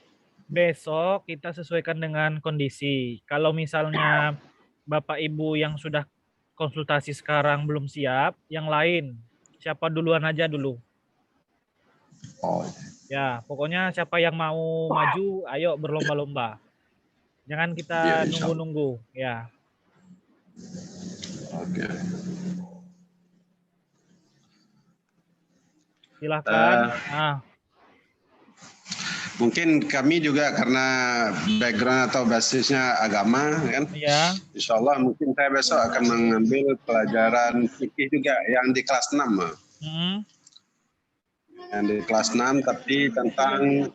Besok kita sesuaikan dengan kondisi. Kalau misalnya Bapak Ibu yang sudah konsultasi sekarang belum siap, yang lain siapa duluan aja dulu. Oh. Ya, pokoknya siapa yang mau maju, ayo berlomba-lomba. Jangan kita nunggu-nunggu, ya. Oke. Silakan. Mungkin kami juga karena background atau basisnya agama kan. Iya. Insya Allah mungkin saya besok akan mengambil pelajaran fikih juga yang di kelas 6. Yang di kelas 6 tapi tentang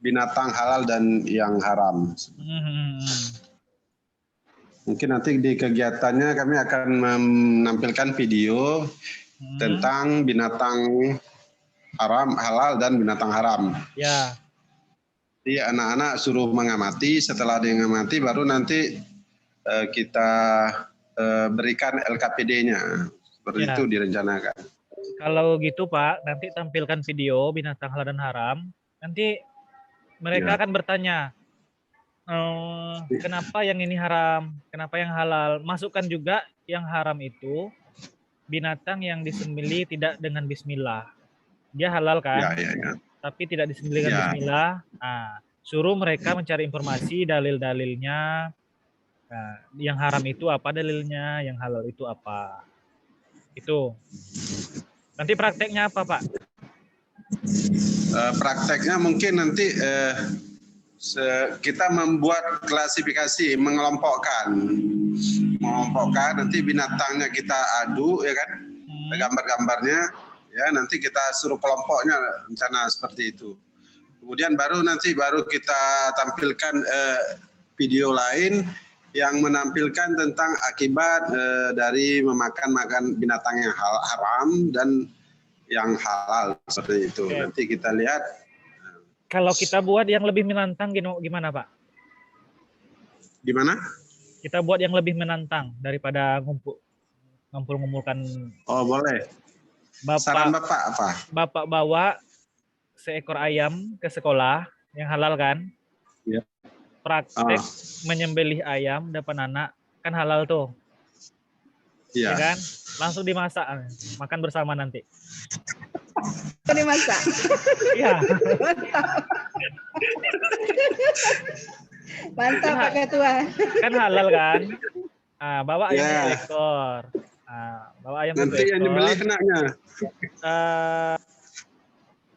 binatang halal dan yang haram. Mungkin nanti di kegiatannya kami akan menampilkan video tentang binatang halal dan binatang haram. Ya. Jadi anak-anak suruh mengamati, setelah dia mengamati baru nanti kita berikan LKPD-nya. Seperti itu direncanakan. Kalau gitu Pak, nanti tampilkan video binatang halal dan haram. Nanti mereka akan bertanya, kenapa yang ini haram, kenapa yang halal. Masukkan juga yang haram itu binatang yang disembelih tidak dengan bismillah. Dia halal kan? Tapi tidak disembelih dengan bismillah. Nah, suruh mereka mencari informasi dalil-dalilnya. Nah, yang haram itu apa dalilnya, yang halal itu apa. Itu. Nanti prakteknya apa, Pak? Prakteknya mungkin nanti kita membuat klasifikasi, mengelompokkan nanti binatangnya kita adu ya kan, gambar-gambarnya ya, nanti kita suruh kelompoknya, rencana seperti itu. Kemudian baru kita tampilkan video lain yang menampilkan tentang akibat dari makan binatang yang haram dan yang halal seperti itu. Nanti kita lihat. Kalau kita buat yang lebih menantang gimana Pak? Gimana? Kita buat yang lebih menantang daripada ngumpul-ngumpulkan. Oh boleh. Saran Bapak apa? Bapak bawa seekor ayam ke sekolah yang halal kan? Ya. Praktek menyembelih ayam depan anak kan halal tuh. Iya. Ya kan? Langsung dimasak, makan bersama nanti. Dimasak. Iya. Mantap Pak Ketua. Kan halal kan? Bawa ayam seekor. Bawa ayam nanti yang nyembelih kenanya.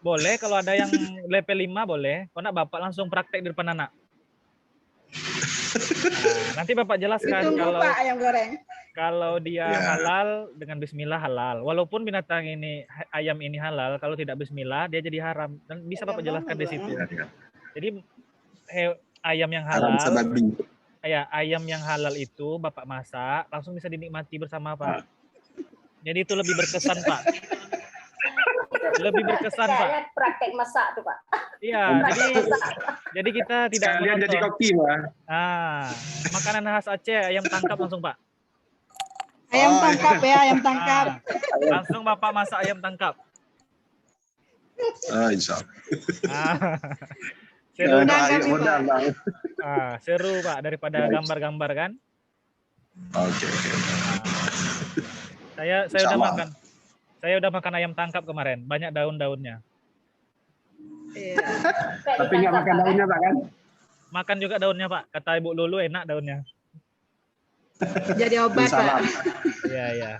Boleh kalau ada yang level 5 boleh. Kalau nak Bapak langsung praktek di depan anak. Nanti Bapak jelaskan kalau Pak, ayam goreng. Kalau dia halal dengan bismillah halal. Walaupun binatang ini ayam ini halal, kalau tidak bismillah dia jadi haram. Dan bisa Bapak jelaskan di situ. Jadi ayam yang halal, ayam yang halal itu Bapak masak langsung bisa dinikmati bersama Pak. Jadi itu lebih berkesan Pak. Lebih berkesan Pak. Praktek masak tuh Pak. Iya, jadi kita tidak sekalian jadi koki Pak. Makanan khas Aceh, ayam tangkap langsung Pak. Ayam tangkap ya, ayam tangkap. Langsung Bapak masak ayam tangkap. Insya Allah. Seru, seru Pak daripada gambar-gambar kan. Oke. Saya Insya udah Allah. makan. Saya udah makan ayam tangkap kemarin, banyak daun-daunnya. Tapi nggak makan daunnya Pak kan? Makan juga daunnya Pak. Kata Ibu Lulu enak daunnya. Jadi obat, Pak. Iya, iya.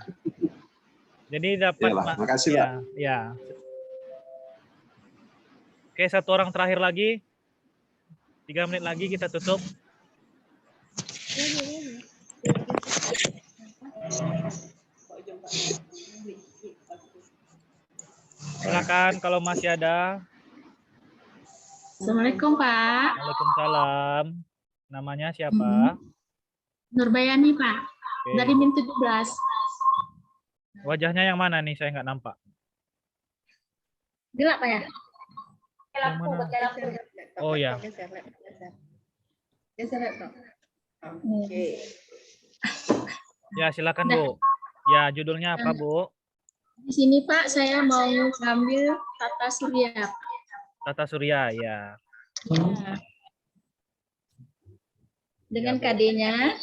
Jadi dapat Iyalah, makasih, ya, Pak. ya. Oke, satu orang terakhir lagi. 3 menit lagi kita tutup. Silakan kalau masih ada. Assalamualaikum Pak. Waalaikumsalam. Namanya siapa? Nurbayani Pak. Oke. Dari Min 17. Wajahnya yang mana nih? Saya nggak nampak. Gelap Pak ya? Lampu, pakai lampu. Oh ya. Oke. Ya silakan Bu. Ya judulnya apa Bu? Di sini Pak saya mau ngambil tata surya. Tata surya ya. Dengan KD-nya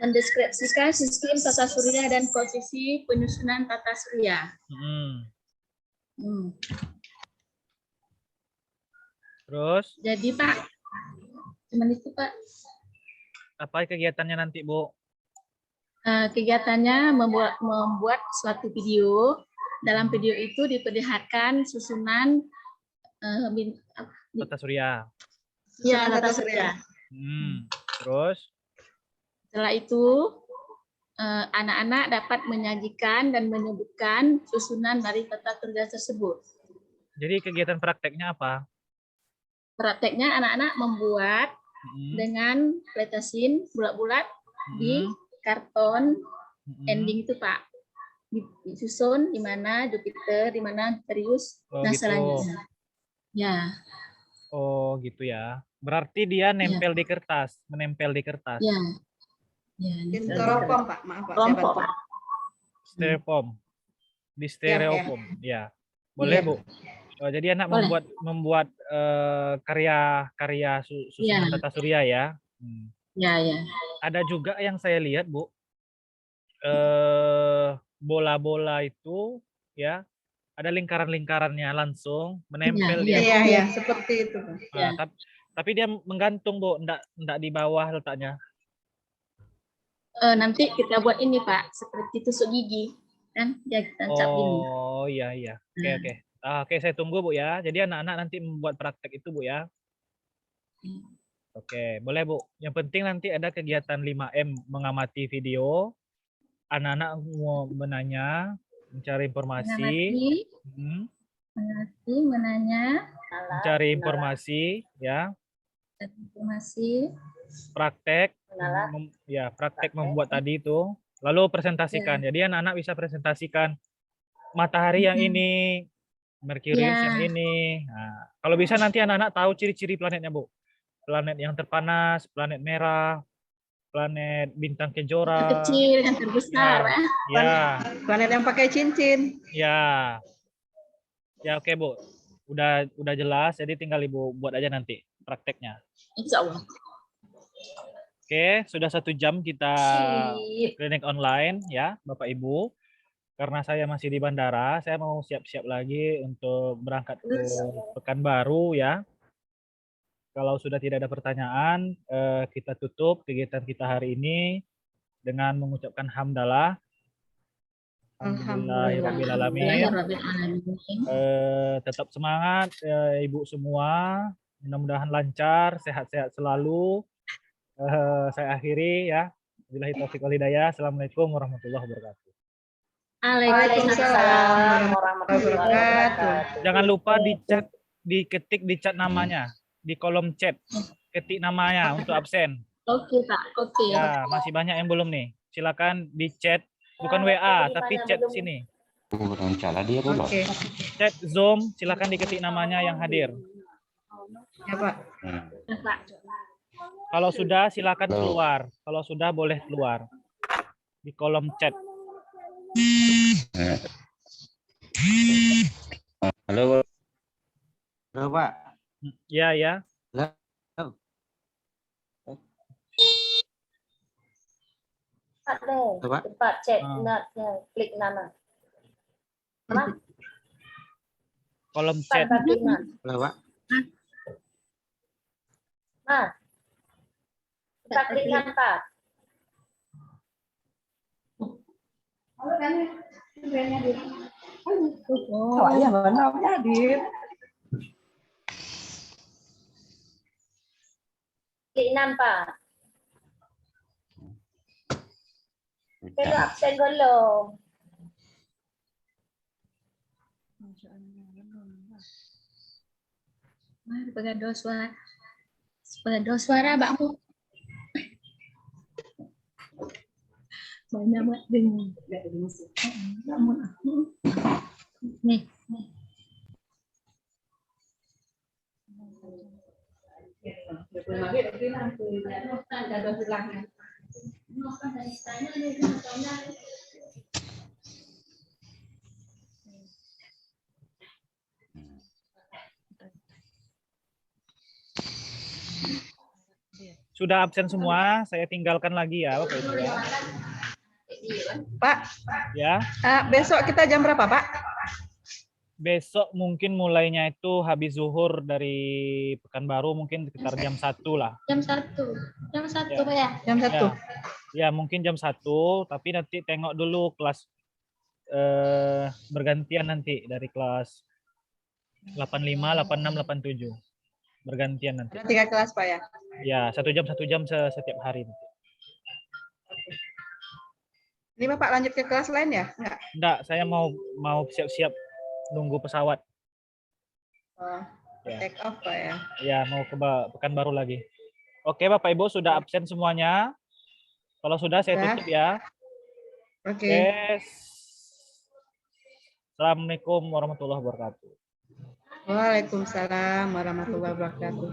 mendeskripsikan sistem tata surya dan posisi penyusunan tata surya. Terus? Jadi Pak, cuman itu Pak. Apa kegiatannya nanti Bu? Kegiatannya membuat suatu video. Dalam video itu diperlihatkan susunan Tata surya. Ya, tata surya. Terus? Setelah itu anak-anak dapat menyajikan dan menyebutkan susunan dari tata surya tersebut. Jadi kegiatan prakteknya apa? Prakteknya anak-anak membuat dengan pletasin bulat-bulat di karton ending itu Pak. Disusun di mana Jupiter, di mana Sirius, dan gitu. selanjutnya. Ya. Oh gitu ya. Berarti dia nempel di kertas, menempel di kertas. Ya. Ya. Styrofoam Pak, maaf Pak. Kelompok Pak. Styrofoam. Di styrofoam. Ya. Boleh Bu. Oh, jadi anak membuat karya susunan tata surya ya. Ya, ya. Ada juga yang saya lihat Bu, bola-bola itu ya ada lingkaran-lingkarannya langsung menempel di. Iya, seperti itu. Tapi dia menggantung Bu, enggak di bawah letaknya. Nanti kita buat ini Pak, seperti tusuk gigi kan, dia tancap gini. Oh iya. Oke. Oke, saya tunggu Bu ya. Jadi anak-anak nanti membuat praktek itu Bu ya. Oke, boleh Bu. Yang penting nanti ada kegiatan 5M, mengamati video, anak-anak mau menanya, mencari informasi, menanya, mencari informasi, ya. Informasi. Praktek, praktek membuat tadi itu. Lalu presentasikan. Jadi anak-anak bisa presentasikan matahari yang ini, Merkurius yang ini. Nah, kalau bisa nanti anak-anak tahu ciri-ciri planetnya Bu. Planet yang terpanas, planet merah, planet bintang kejora. Kecil, yang terbesar. Ya. Planet yang pakai cincin. Ya. Ya oke Bu. Udah jelas, jadi tinggal Ibu buat aja nanti prakteknya. Insya Allah. Oke, sudah 1 jam kita klinik online ya Bapak Ibu. Karena saya masih di bandara, saya mau siap-siap lagi untuk berangkat ke Pekanbaru ya. Kalau sudah tidak ada pertanyaan, kita tutup kegiatan kita hari ini dengan mengucapkan hamdalah. Alhamdulillahirrahmanirrahim. Tetap semangat Ibu semua. Mudah-mudahan lancar, sehat-sehat selalu. Saya akhiri ya. Wabillahi taufiq wal hidayah. Assalamualaikum warahmatullahi wabarakatuh. Waalaikumsalam warahmatullahi wabarakatuh. Jangan lupa diketik di chat namanya, di kolom chat. Ketik namanya untuk absen. Oke Pak, oke. Ya, masih banyak yang belum nih. Silakan di chat, bukan WA, tapi chat sini. Oke. Chat Zoom, silakan diketik namanya yang hadir. Ya Pak. Kalau sudah silakan keluar. Kalau sudah boleh keluar. Di kolom chat. Halo. Halo Pak. Ya. Halo. Apa? Tempat chat, klik nama. Apa? Kolom chat. Apa? Kita klik Pak. Oh iya benar jadi. Klik Pak. Saya absen belum. Mari pegado suara. Pegado suara bakmu. Banyak banget dengan nih. Sudah absen semua, saya tinggalkan lagi ya Bapak Ibu ya. Pak. Ya. Besok kita jam berapa, Pak? Besok mungkin mulainya itu habis zuhur dari Pekanbaru mungkin sekitar jam 1 lah. Jam 1. Jam 1 Pak ya? Jam 1. Ya, mungkin jam 1, tapi nanti tengok dulu kelas bergantian nanti dari kelas 85, 86, 87. Bergantian nanti. Ada 3 kelas, Pak ya? Ya, 1 jam setiap hari. Ini Bapak lanjut ke kelas lain ya? Enggak, saya mau siap-siap nunggu pesawat. Oh, take off Pak ya? Ya, mau ke Pekanbaru lagi. Oke, Bapak Ibu sudah absen semuanya. Kalau sudah saya tutup ya. Oke. Assalamualaikum warahmatullahi wabarakatuh. Waalaikumsalam warahmatullahi wabarakatuh.